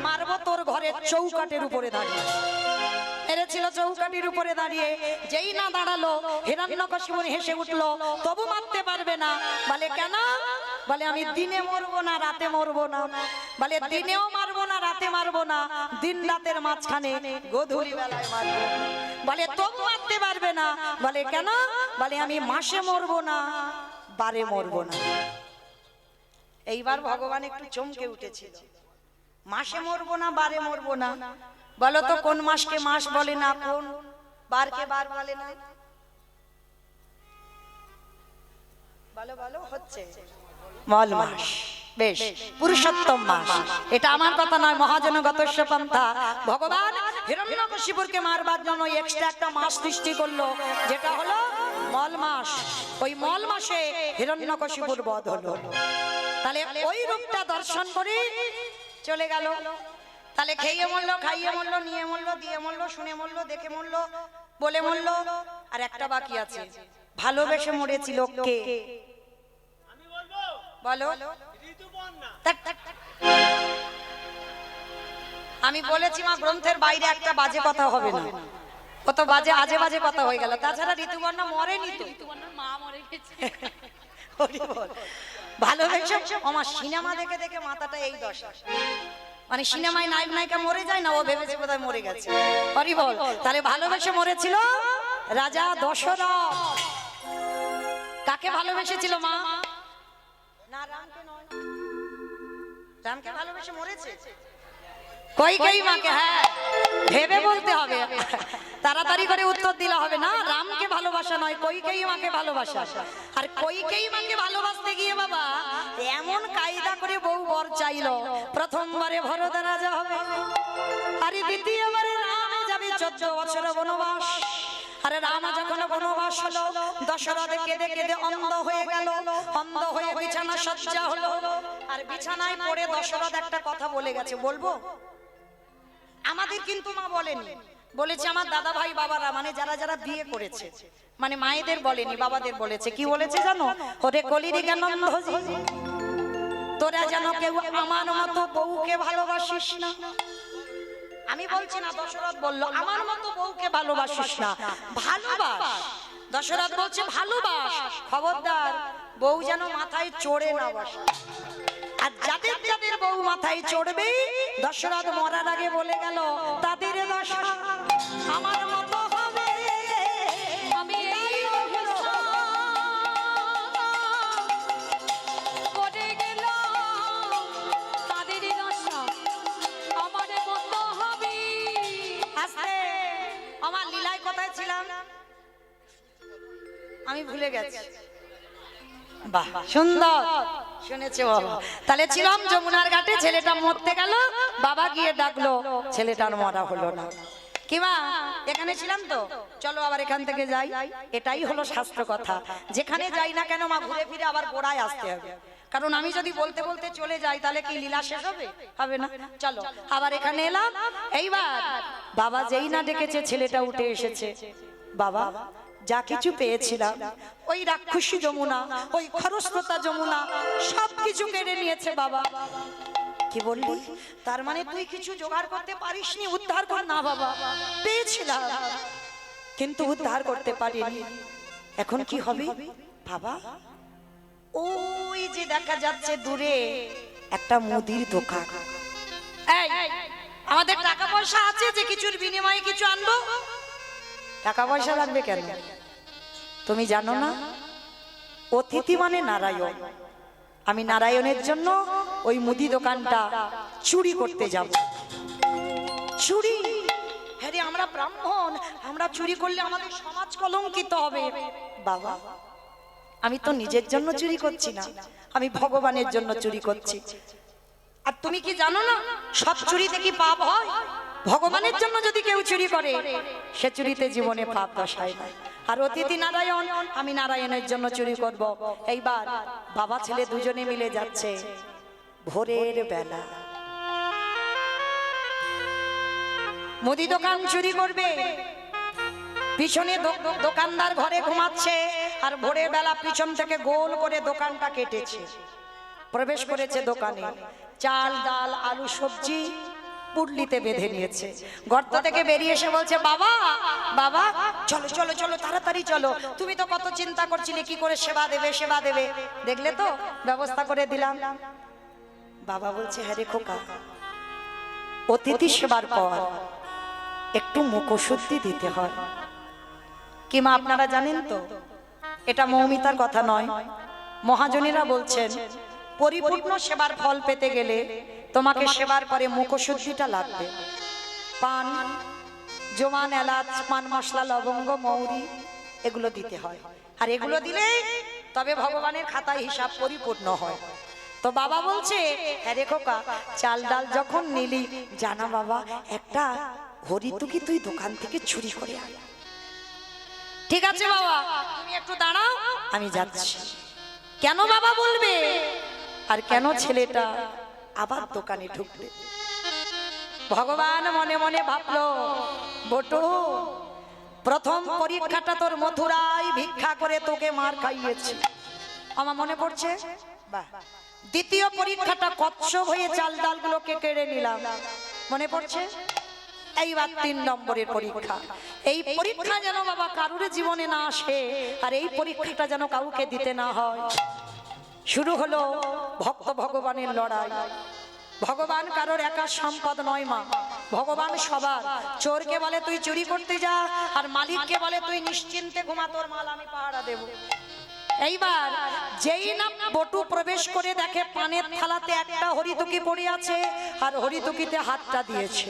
মারবো তোর ঘরের চৌকাটের উপরে দাঁড়িয়ে। মেরেছিল চৌকাটির উপরে দাঁড়িয়ে। যেই না দাঁড়ালো, হিরণ্যকশিপু হেসে উঠলো, তবু মারতে পারবে না। বলে কেন? বলে আমি দিনে মরবো না, রাতে মরবো না। বলে দিনেও মারবো না, রাতে মারবো না, দিন রাতের মাঝখানে গোধূলি বেলায় মারবো। বলে তবু মারতে পারবে না। বলে কেন? বলে আমি মাসে মরবো না, বারে মরবো না। এইবার ভগবান একটু চমকে উঠেছিল। মাসে মরবো না, বারে মরবো না। বলো তো কোন মাসকে মাস বলে না, কোন বারকে বার বলে না? বলো বলো। হচ্ছে মল মাস, বেশ, পুরুষোত্তম মাস। এটা আমার কথা নয়, মহাজনগতস্য পন্থা। ভগবান হিরণ্যকশিপুরকে মারবার জন্য এক্সট্রা একটা মাস সৃষ্টি করলো, যেটা হলো মল মাস। ওই মল মাসে হিরণ্যকশিপুর বধ হলো। তাহলে ওই রূপটা দর্শন করে চলে গেল। তাহলে খেয়ে মরলো, খাইয়ে মরলো, নিয়ে মরলো, দিয়ে মরলো, শুনে মরলো, দেখে মরলো, বলে মরলো। আর একটা বাকি আছে, ভালোবেসে মরেছিল কে? বলো। আমি বলেছি মা, গ্রন্থের বাইরে একটা বাজে কথা হবে না। কত বাজে আজে বাজে কথা হয়ে গেল। তাছাড়া ঋতুবর্ণা মরেনি তো, ঋতুবর্ণার মা মরে গেছে। ভালোবেসে আমার সিনেমা দেখে দেখে মাথাটা এই দশা। মানে সিনেমায় নায়ক নায়িকা মরে যায় না, ও ভেবেছে বোধহয় মরে গেছে। হরি বল। তাহলে ভালোবেসে মরেছিল রাজা দশরথ। কাকে ভালোবেসেছিল মা? না, রামকে নয়। রামকে ভালোবেসে মরেছে কইকেয়ী মাকে। হ্যাঁ, ভেবে বলতে হবে, তাড়াতাড়ি করে উত্তর দিলে হবে না। রামকে ভালোবাসা নয়, কইকেয়ী মাকে ভালোবাসা। আর কইকেয়ী মাকে ভালোবাসতে গিয়ে বাবা এমন কায়দা করে বউ বর চাইলো, প্রথমবারে ভরত রাজা হবে, আর দ্বিতীয়বারে রামে যাবে 14 বছর বনবাস। আরে রাম যখন বনবাস হলো, দশরথ কেঁদে কেঁদে অন্ধ হয়ে গেল। অন্ধ হয়ে বিছানা সজ্জা হলো। আর বিছানায় পড়ে দশরথ একটা কথা বলে গেছে, বলবো? আমাদের কিন্তু মা বলেনি, বলেছে আমার দাদা ভাই বাবারা, মানে যারা যারা বিয়ে করেছে, মানে মায়েদের বলেনি, বাবাদের বলেছে। কি বলেছে জানো? ওরে কলিরি জ্ঞানন্ধজি, তোরা যেন কেউ আমার মতো বউকে ভালোবাসিস না। আমি বলছি না, দশরথ বলল আমার মতো বউকে ভালোবাসিস না, ভালোবাস। দশরথ বলছে ভালোবাস, খবরদার বউ যেন মাথায় চড়ে না বসে। আর যাদের যাদের বউ মাথায় চড়বে, দশরথ মরার আগে বলে গেল, তাদের দশা আমার মতো হবে। আমি এই অভিশাপ করে গেলাম ভুলে গেছে। বাহ, সুন্দর শুনেছে বাবা। তাহলে ছিলাম যমুনার ঘাটে, ছেলেটা মরতে গেল, বাবা গিয়ে ডাকলো, ছেলেটার মরা হলো না। কিবা এখানে ছিলাম তো, চলো আবার এখান থেকে যাই। এটাই হলো শাস্ত্র কথা, যেখানে যাই না কেন মা ঘুরে ফিরে আবার গোড়ায় আসতে হবে। কারণ আমি যদি বলতে বলতে চলে যাই তাহলে কি লীলা শেষ হবে? হবে না। চলো আবার এখানে এলাম। এইবার বাবা যেই না ডেকেছে, ছেলেটা উঠে এসেছে। বাবা যা কিছু পেয়েছিলাম, ওই রাক্ষসী যমুনা, ওই খরস্রোতা যমুনা সবকিছু কেড়ে নিয়েছে বাবা। কি বললি? তার মানে তুই কিছু জোগাড় করতে পারিসনি, উদ্ধার কর না বাবা। পেয়েছিলাম কিন্তু উদ্ধার করতে পারিনি। এখন কি হবে বাবা? ওই যে দেখা যাচ্ছে দূরে একটা মুদির দোকান। এই, আমাদের টাকা পয়সা আছে যে কিছুর বিনিময়ে কিছু আনবো? টাকা পয়সা লাগবে কেন? তুমি জানো না অতিথি মানে নারায়ণ। আমি নারায়ণের জন্য ওই মুদি দোকানটা চুরি করতে যাব। চুরি? হ্যাঁ রে, আমরা ব্রাহ্মণ, আমরা চুরি করলে আমাদের সমাজ কলঙ্কিত হবে। বাবা আমি তো নিজের জন্য চুরি করছি না, আমি ভগবানের জন্য চুরি করছি। আর তুমি কি জানো না সব চুরিতে কি পাপ হয়? ভগবানের জন্য যদি কেউ চুরি করে সে চুরিতে জীবনে পাপ দশায় না। আর অতিথি নারায়ণ, আমি নারায়ণের জন্য চুরি করব। এইবার বাবা ছেলে দুজনে মিলে যাচ্ছে ভোরের বেলা, মুদি দোকান চুরি করবে। পিছনে দোকানদার ঘরে ঘুমাচ্ছে, আর ভোরের বেলা পিছন থেকে গোল করে দোকানটা কেটেছে, প্রবেশ করেছে দোকানে। চাল ডাল আলু সবজি পুডলিতে বেঁধে নিয়েছে। গর্ত থেকে বেরিয়ে এসে বলছে, বাবা বাবা চলো চলো চলো তাড়াতাড়ি চলো, তুমি তো কত চিন্তা করছিলে কি করে সেবা দেবে সেবা দেবে, দেখলে তো ব্যবস্থা করে দিলাম। বাবা বলছে, হ্যাঁ রে খোকা, অতিথি সেবার পর একটু মুখশুদ্ধি দিতে হয়। কি মা আপনারা জানেন তো, এটা মৌমিতার কথা নয়, মহাজনীরা বলছেন পরিপূর্ণ সেবার ফল পেতে গেলে তোমাকে সেবার পরে মুখশুদ্ধিটা লাগবে। পান জোয়ান এলাচ পান মশলা লবঙ্গ মৌরি এগুলো দিতে হয়, আর এগুলো দিলে তবে ভগবানের খাতায় হিসাব পরিপূর্ণ হয়। তো বাবা বলছে, হ্যাঁ রে খোকা, চাল ডাল যখন নিলি জানা বাবা একটা হরিতুকি তুই দোকান থেকে চুরি করে আয়। ঠিক আছে বাবা, তুমি একটু দাঁড়াও, আমি যাচ্ছি। কেন বাবা বলবে? আর কেন ছেলেটা আবার দোকানে ঢুকবে? ভগবান মনে মনে ভাবলো, বটু প্রথম পরীক্ষাটা তোর মথুরায় ভিক্ষা করে তোকে মার খাইয়েছি, আমার মনে পড়ছে। বাহ, দ্বিতীয় পরীক্ষাটা কচ্ছপ হয়ে চাল ডালগুলোকে কেড়ে নিলাম, মনে পড়ছে। এইবার 3 নম্বরের পরীক্ষা। এই পরীক্ষা যেন বাবা কারুর জীবনে না আসে, আর এই পরীক্ষাটা যেন কাউকে দিতে না হয়। শুরু হলো ভক্ত ভগবানের লড়াই। ভগবান কারোর একা সম্পদ নয় মা, ভগবান সবার। চোরকে বলে তুই চুরি করতে যা, আর মালিককে বলে তুই নিশ্চিন্তে ঘুমা, তোর মাল আমি পাহারা দেব। এইবার যেই না বটু প্রবেশ করে দেখে পানের থালাতে একটা হরিতুকি পড়ে আছে, আর হরিতুকিতে হাতটা দিয়েছে।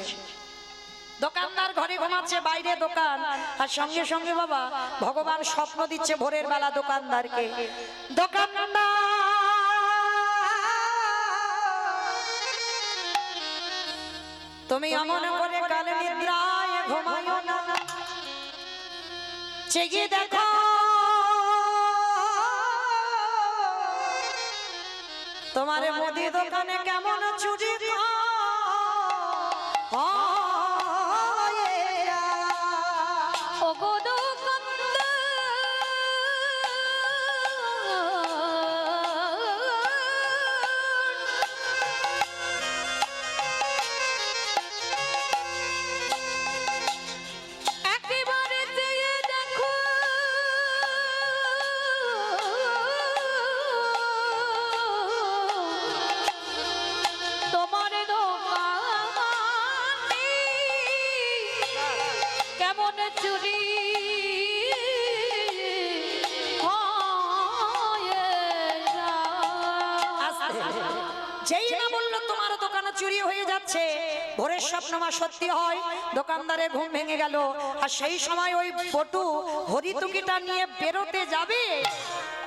দোকানদার ঘরে ঘুমাচ্ছে, বাইরে দোকান, আর সঙ্গে সঙ্গে বাবা ভগবান স্বপ্ন দিচ্ছে ভোরের বেলা দোকানদারকে, দোকানদার তুমি এমন করে কালে নিদ্রায় ঘুমায়ো না, চেয়ে দেখো তোমার মুদি দোকানে কেমন চুরি যেই না বললো তোমার দোকানে চুরি হয়ে যাচ্ছে, ভোরের স্বপ্ন মা সত্যি হয়, দোকানদারে ঘুম ভেঙে গেল। আর সেই সময় ওই পটু হরিতুকিটা নিয়ে বেরোতে যাবে,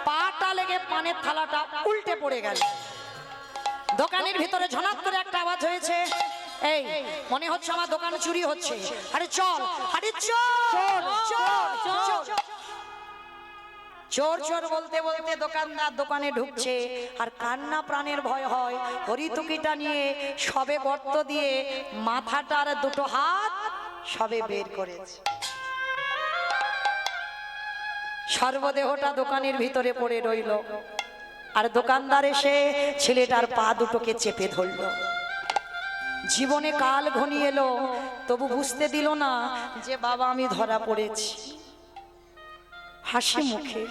পাটা লেগে পানের থালাটা উল্টে পড়ে গেল। দোকানের ভিতরে ঝনাত করে একটা আওয়াজ হয়েছে, এই মনে হচ্ছে আমার দোকান চুরি হচ্ছে, আরে চল, আরে চল চল চল। চোর চোর বলতে বলতে দোকানদার দোকানে ঢুকছে, আর কান্না প্রাণের ভয় হয়। হরিতুকিটা নিয়ে সবে গর্ত দিয়ে মাথাটার দুটো হাত সবে বের করেছে, সর্বদেহটা দোকানের ভিতরে পড়ে রইল। আর দোকানদার এসে ছেলেটার পা দুটোকে চেপে ধরল। জীবনে কাল ঘনিয়ে এলো, তবু বুঝতে দিল না যে বাবা আমি ধরা পড়েছি। হাসি মুখে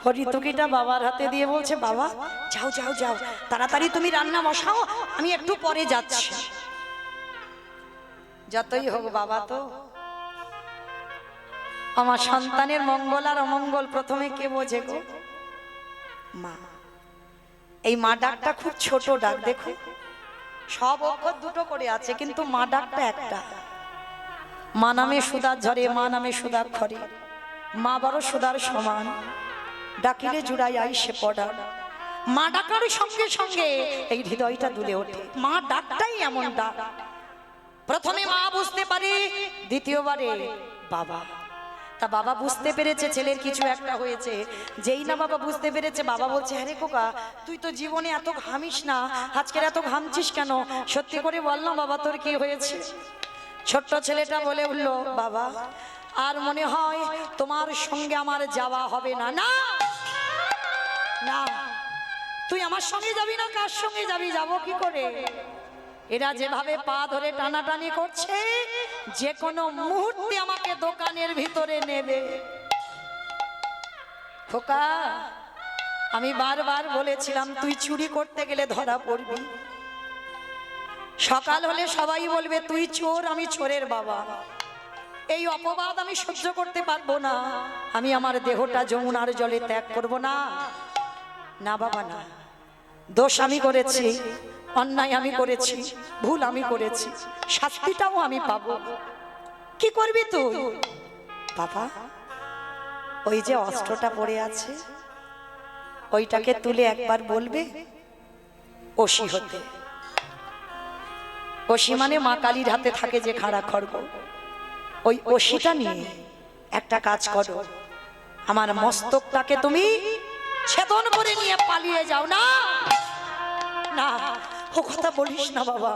হরিতুকিটা বাবার হাতে দিয়ে বলছে, বাবা যাও যাও যাও, তাড়াতাড়ি তুমি রান্না বসাও, আমি একটু পরে যাচ্ছি। যতই হোক বাবা তো আমার সন্তানের মঙ্গল আর অমঙ্গল প্রথমে কে বোঝে গো? মা। এই মা ডাকটা খুব ছোট ডাক, দেখো সব অক্ষর দুটো করে আছে, কিন্তু মা ডাকটা একটা। মা নামে সুদার ঝরে, মা নামে সুদার খরে, মা বড় সুদার সমান, ডাকিলে জুড়াই আই সে পড়া। মা ডাকার সঙ্গে সঙ্গে এই হৃদয়টা দুলে ওঠে। মা ডাকটাই এমন ডাক। প্রথমে মা বুঝতে পারে, দ্বিতীয়বারে বাবা। তা বাবা বুঝতে পেরেছে ছেলের কিছু একটা হয়েছে। যেই না বাবা বুঝতে পেরেছে, বাবা বলছে, আরে খোকা তুই তো জীবনে এত ঘামিস না, আজকের এত ঘামছিস কেন? সত্যি করে বল না বাবা তোর কি হয়েছে? ছোট্ট ছেলেটা বলে উঠলো, বাবা আর মনে হয় তোমার সঙ্গে আমার যাওয়া হবে না। না না, তুই আমার সঙ্গে যাবি না, কার সঙ্গে যাবি? যাবো কি করে? এরা যেভাবে পা ধরে টানাটানি করছে, যে কোনো মুহূর্তে আমাকে দোকানের ভিতরে নেবে। খোকা আমি বারবার বলেছিলাম তুই চুরি করতে গেলে ধরা পড়বি। সকাল হলে সবাই বলবে তুই চোর, আমি চোরের বাবা। এই অপবাদ আমি সহ্য করতে পারবো না। আমি আমার দেহটা যমুনার জলে ত্যাগ করব না। না বাবা না, দোষ আমি করেছি, অন্যায় আমি করেছি, ভুল আমি করেছি, শাস্তিটাও আমি পাবো। কি করবি তুই? বাবা ওই যে অস্ত্রটা পড়ে আছে, ওইটাকে তুলে একবার বলবে অসি হতে। অসি মানে মা কালীর হাতে থাকে যে খাড়া খড়গ। ওই অসিটা নিয়ে একটা কাজ করো, আমার মস্তকটাকে তুমি ছেদন করে নিয়ে পালিয়ে যাও। না না, ও কথা বলিস না বাবা,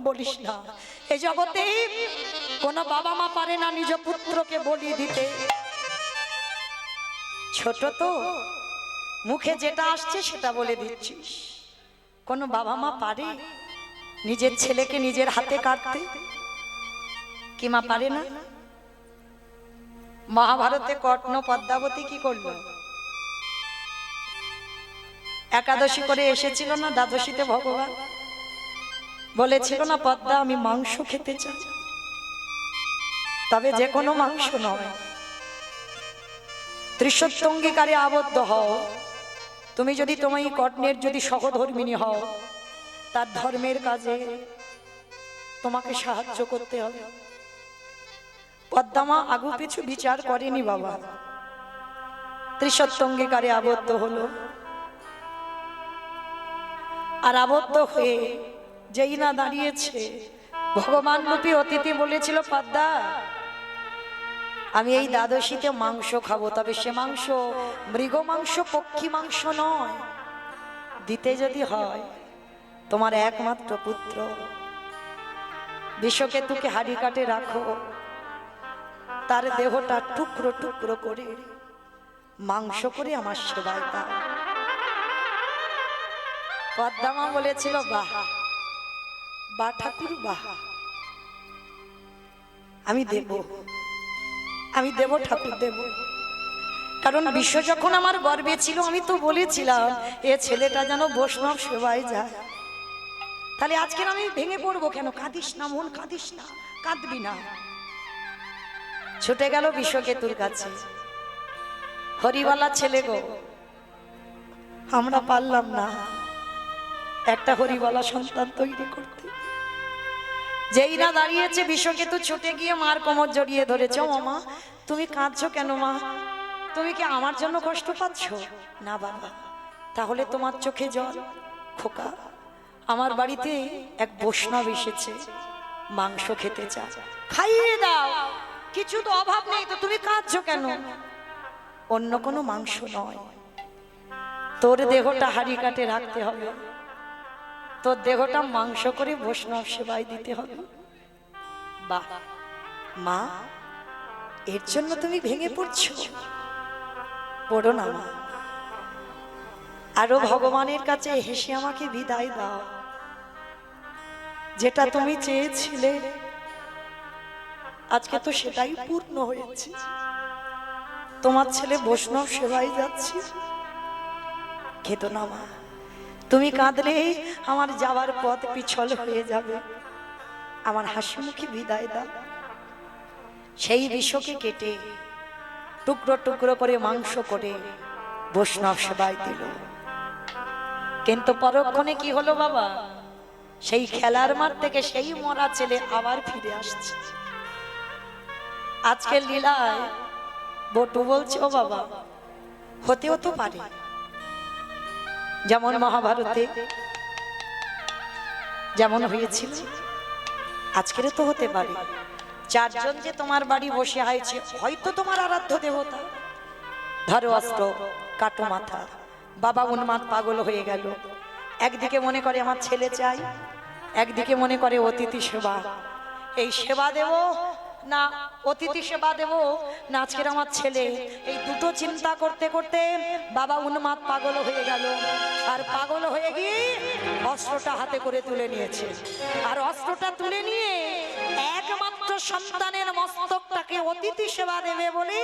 বলিস না। এই জগতে কোনো বাবা মা পারে না নিজ পুত্রকে বলি দিতে। ছোট তো, মুখে যেটা আসছে সেটা বলে দিচ্ছিস। কোনো বাবা মা পারে নিজের ছেলেকে নিজের হাতে কাটতে? কি মা পারে না? মহাভারতে কর্ণ পদ্মাবতী কি করলো? একাদশী করে এসেছিল না, দ্বাদশীতে ভগবান বলেছিল না, পদ্মা আমি মাংস খেতে চাই, তবে যে কোনো মাংস নয়, ত্রিশত্যঙ্গীকারে আবদ্ধ হও। তুমি যদি তোমার কর্ণের যদি সহধর্মিনী হও, তার ধর্মের কাজে তোমাকে সাহায্য করতে হবে। পদ্মা আগু পিছু বিচার করেনি বাবা, ত্রিশত্যঙ্গীকারে আবদ্ধ হলো। আর আবদ্ধ হয়ে যেই না দাঁড়িয়েছে, ভগবান রূপী অতিথি বলেছিল, পদ্মা আমি এই দ্বাদশীতে মাংস খাবো, তবে সে মাংস মৃগ মাংস, পক্ষী মাংস নয়। দিতে যদি হয় তোমার একমাত্র পুত্র বিশ্বকেতুকে হাড়ি কাটে রাখো, তার দেহটা টুকরো টুকরো করে মাংস করে আমার সেবায় দাও। পদ্মা বলেছিল, বাহ বা ঠাকুর বাহ, আমি দেব, আমি দেব ঠাকুর দেব। কারণ বিশ্ব যখন আমার গর্বে ছিল, আমি তো বলেছিলাম এ ছেলেটা যেন বৈষ্ণব সেবায় যায়। তাহলে আজকে আমি ভেঙে পড়বো কেন? কাঁদিস না মন, কাঁদিস না, কাঁদবি না। ছুটে গেল বিশ্বকেতুর কাছে, হরিবালা ছেলে গো, আমরা পারলাম না একটা হরিবালা সন্তান তৈরি করতে। যেই না দাঁড়িয়েছে বিশ্বকেতু ছুটে গিয়ে মার কোমর জড়িয়ে ধরেছে। ও মা, তুমি কাঁদছো কেন মা? তুমি কি আমার জন্য কষ্ট পাচ্ছ? না বাবা। তাহলে তোমার চোখে জল? খোকা, আমার বাড়িতে এক বৈষ্ণব এসেছে, মাংস খেতে চায়, খাইয়ে দাও। কিছু তো অভাব নেই, তো তুমি কাঁদছো কেন? অন্য কোনো মাংস নয়, তোর দেহটা হাড়ি কাটে রাখতে হবে, তোর দেহটা মাংস করে বৈষ্ণব সেবায় দিতে হবে। বাহ মা, এর জন্য তুমি ভেঙে পড়ছো? পড়ো না মা, আরো ভগবানের কাছে হেসে আমাকে বিদায় দাও। যেটা তুমি চেয়েছিলে আজকে তো সেটাই পূর্ণ হয়েছে। তোমার ছেলে বৈষ্ণব সেবায় যাচ্ছে। খেতো না মা, তুমি কাঁদলে আমার যাওয়ার পথ পিছল হয়ে যাবে। আমার হাসি মুখে বিদায় দাও। সেই বিষকে কেটে টুকরো টুকরো করে মাংস করে বৈষ্ণব সেবায় দিল। কিন্তু পরক্ষণে কি হলো বাবা? সেই খেলার মাঠ থেকে সেই মরা ছেলে আবার ফিরে আসছে। আজকের লীলায় বটু বলছে, ও বাবা, হতেও তো পারে যেমন মহাভারতে যেমন হয়েছিল, আজকের তো হতে পারে। চারজন যে তোমার বাড়ি বসে আছে, হয়তো তোমার আরাধ্য দেবতা। ধরো অস্ত্র, কাটো মাথা। বাবা উন্মাদ পাগল হয়ে গেল। একদিকে মনে করে আমার ছেলে চাই, একদিকে মনে করে অতিথি সেবা। এই সেবা দেব না অতিথি সেবা দেব না আজকের আমার ছেলে, এই দুটো চিন্তা করতে করতে বাবা উন্মাদ পাগল হয়ে গেল। আর পাগল হয়ে গিয়ে অস্ত্রটা হাতে করে তুলে নিয়েছে। আর অস্ত্রটা তুলে নিয়ে একমাত্র সন্তানের মস্তকটাকে অতিথি সেবা দেবে বলে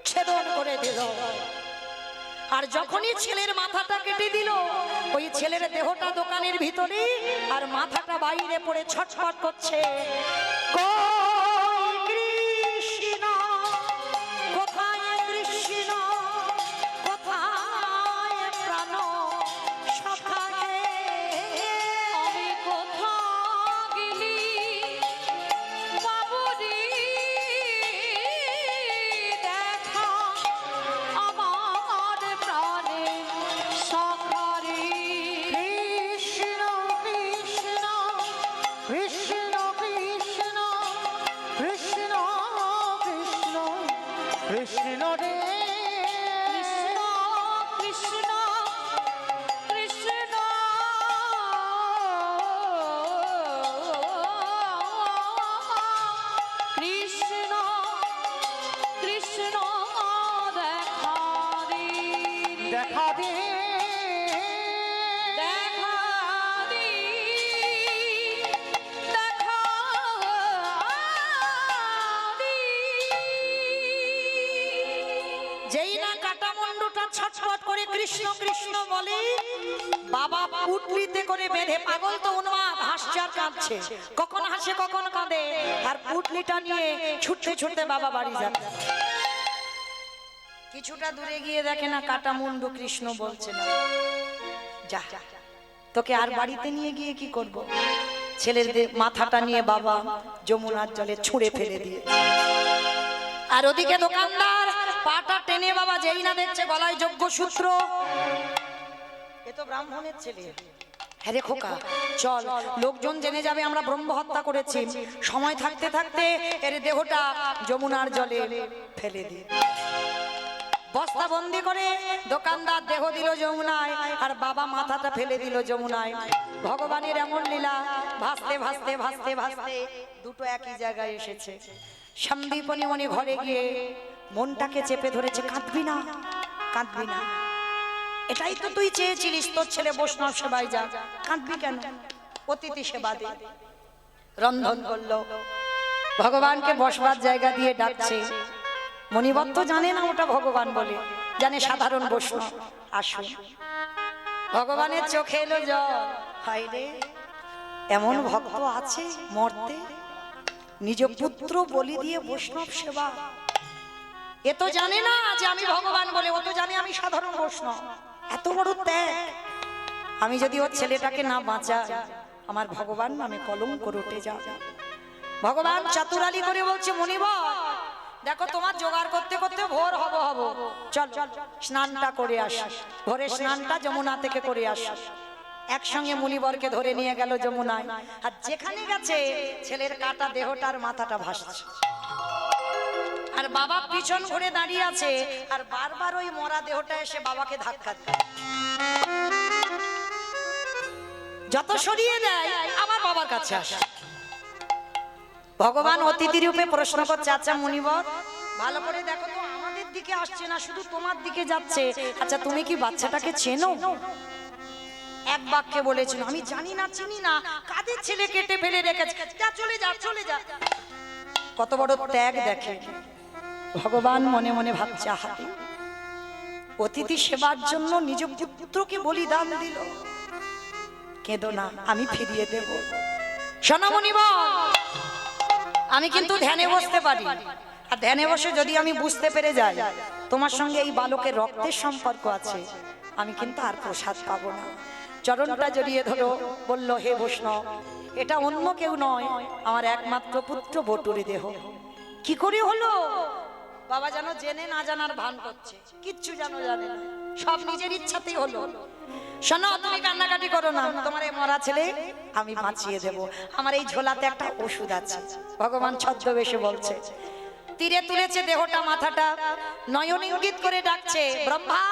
ছেদন করে দিল। আর যখনই ছেলের মাথাটা কেটে দিল, ওই ছেলের দেহটা দোকানের ভিতরে আর মাথাটা বাইরে পড়ে ছটফট করছে। কই কৃষ্ণ, কোথায় কৃষ্ণ, কোথায় প্রাণ সখা গে? আমি কোথা গেলি বাবুরি দেখা আমার প্রাণে সখারি। কৃষ্ণ কৃষ্ণ কৃষ্ণ কৃষ্ণ কৃষ্ণ কৃষ্ণ কৃষ্ণ রে কৃষ্ণ কৃষ্ণ কৃষ্ণ কৃষ্ণ কৃষ্ণ দেখা দি দেখা দে দেখা দি দেখা দি। যেই না কাটা মুন্ডুটা ছটফট করে কৃষ্ণ কৃষ্ণ বলে, বাবা পুটলিতে করে বেঁধে, পাগল তো উন্মাদ, হাসছে আর কাঁদছে, কখন হাসে কখন কাঁদে। আর পুটলিটা নিয়ে ছুটতে ছুটতে বাবা বাড়ি যাবে। কিছুটা দূরে গিয়ে দেখে না কাটা মুন্ডু, কৃষ্ণ বলছে না, যা তোকে আর বাড়িতে নিয়ে গিয়ে কি করব? ছেলের মাথাটা নিয়ে বাবা যমুনার জলে ছুঁড়ে ফেলে দিয়ে। আর ওদিকে দোকানদার পাটা টেনে বাবা যেই না দেখছে গলায় যজ্ঞ সূত্র, এ তো ব্রাহ্মণের ছেলে। হ্যাঁ রে খোকা, চল, লোকজন জেনে যাবে আমরা ব্রহ্ম হত্যা করেছি। সময় থাকতে থাকতে এর দেহটা যমুনার জলে ফেলে দি। বস্তা বন্দি করে দোকানদার দেহ দিল যমুনায়, আর বাবা মাথাটা ফেলে দিল যমুনায়। ভগবানের এমন লীলা, ভাসতে ভাসতে ভাসতে ভাসতে দুটো একই জায়গায় এসেছে। সন্দীপনী মনে ঘরে গিয়ে মনটাকে চেপে ধরেছে, কাঁদবি না, কাঁদবি না, এটাই তো তুই চেয়েছিলিস, তোর ছেলে বৈষ্ণব সেবায় যা, কাঁদবি কেন? অতিথি সেবা দে। রন্ধন করলো, ভগবানকে বসবার জায়গা দিয়ে ডাকছে। মণিবত্ত জানে না ওটা ভগবান বলে, জানে সাধারণ বৈষ্ণব। আসুন। ভগবানের চোখে এলো জল। হায় রে, এমন ভক্ত আছে মর্তে নিজ পুত্র বলি দিয়ে বৈষ্ণব সেবা। এ তো জানে না যে আমি ভগবান বলে, ও তো জানে আমি সাধারণ বৈষ্ণব। এত বড় ত্যাগ। আমি যদি ওর ছেলেটাকে না বাঁচাই, আমার ভগবান নামে কলঙ্ক রটে যাবে। ভগবান চাতুরালি করে বলছে, মুনিবর দেখো তোমার জোগাড় করতে করতে ভোর হব চল চল স্নানটা করে আস, ভোরে স্নানটা যমুনা থেকে করে আস। একসঙ্গে মুনিবরকে ধরে নিয়ে গেল যমুনায়, আর যেখানে গেছে ছেলের কাটা দেহটার মাথাটা ভাসছে, আর বাবা পিছন ঘুরে দাঁড়িয়ে আছে, আর বারবার ওই মরা দেহটা এসে বাবাকে ধাক্কা দেয়, যত সরিয়ে দেয় আমার বাবার কাছে আসে। ভগবান অতিথি রূপে প্রশ্ন করছে, আচ্ছা মুনিবর ভালো করে দেখো তো, আমাদের দিকে আসছে না, শুধু তোমার দিকে যাচ্ছে, আচ্ছা তুমি কি বাচ্চাটাকে চেনো? এক বাক্যে বলেছিল, আমি জানি না, চিনি না, কাদের ছেলে কেটে ফেলে রেখেছে, যা চলে যা চলে যা। কত বড় ত্যাগ দেখে। ভগবান মনে মনে ভাবছে, আহারে অতিথি সেবার জন্য নিজ পুত্রকে বলিদান দিল, কেঁদো না, আমি ফিরিয়ে দেব। শোনো মুনিবর, আমি কিন্তু ধ্যানে বসতে পারি, আর ধ্যানে বসে যদি আমি বুঝতে পেরে যাই তোমার সঙ্গে এই বালকের রক্তের সম্পর্ক আছে, আমি কিন্তু আর প্রসাদ পাবো না। চরণটা জড়িয়ে ধরো, বলল, হে বৈষ্ণব, এটা অন্য কেউ নয়, আমার একমাত্র পুত্র বটুরি দেহ। কি করে হলো? বাবা যেন জেনে না জানার ভান করছে, কিচ্ছু যেন জানে না, সব নিজের ইচ্ছাতেই হলো। শোনো, তুমি কান্নাকাটি করো না, তোমার এই মরা ছেলে আমি বাঁচিয়ে দেব, আমার এই ঝোলাতে একটা ওষুধ আছে। ভগবান ছদ্মবেশে বলছে, তীরে তুলেছে দেহটা, মাথাটা, নয়ন ইঙ্গিত করে ডাকছে, ব্রহ্মা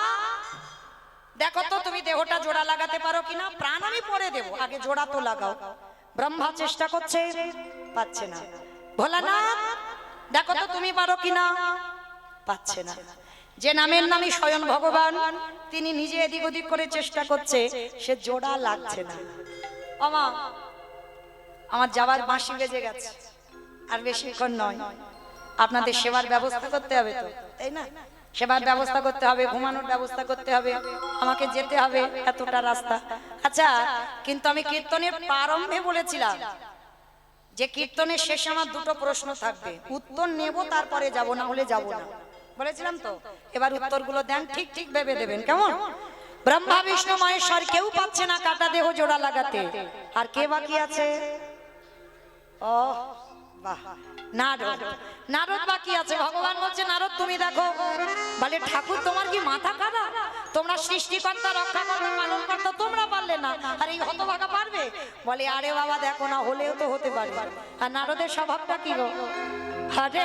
দেখো তো তুমি দেহটা জোড়া লাগাতে পারো কিনা, প্রাণ আমি পরে দেব, আগে জোড়া তো লাগাও। ব্রহ্মা চেষ্টা করছে, পাচ্ছে না। ভোলানাথ দেখো তো তুমি পারো কিনা, পাচ্ছে না। যে নামের নামই স্বয়ং ভগবান, তিনি নিজে এদিক ওদিক করে চেষ্টা করছে, সে জোড়া লাগছে না। ওমা, আমার যাবার বাঁশি বেজে গেছে, আর বেশিক্ষণ নয়, আপনাদের সেবার ব্যবস্থা করতে হবে তো, তাই না? সেবার ব্যবস্থা করতে হবে, ঘুমানোর ব্যবস্থা করতে হবে, আমাকে যেতে হবে এতটা রাস্তা। আচ্ছা, কিন্তু আমি কীর্তনের প্রারম্ভে বলেছিলাম যে কীর্তনের শেষে আমার দুটো প্রশ্ন থাকবে, উত্তর নেব তারপরে যাব, না হলে যাব না, বলেছিলাম তো। এবার উত্তরগুলো দেন, ঠিক ঠিক ভেবে দেবেন, কেমন? ব্রহ্মা বিষ্ণু মহেশ্বর কেউ পাচ্ছে না কাটা দেহ জোড়া লাগাতে, আর কে বাকি আছে? ও বাহ, নারদ। নারদ বাকি আছে। ভগবান বলছে, নারদ তুমি দেখো। বলে, ঠাকুর তোমার কি মাথা খারাপ? তোমরা সৃষ্টিকর্তা, রক্ষাকর্তা, পালনকর্তা, তোমরা পারলে না, আর এই হতভাগা পারবে? বলে, আরে বাবা দেখো না, হলেও তো হতে পারে। আর নারদের স্বভাবটা কি গো? হরে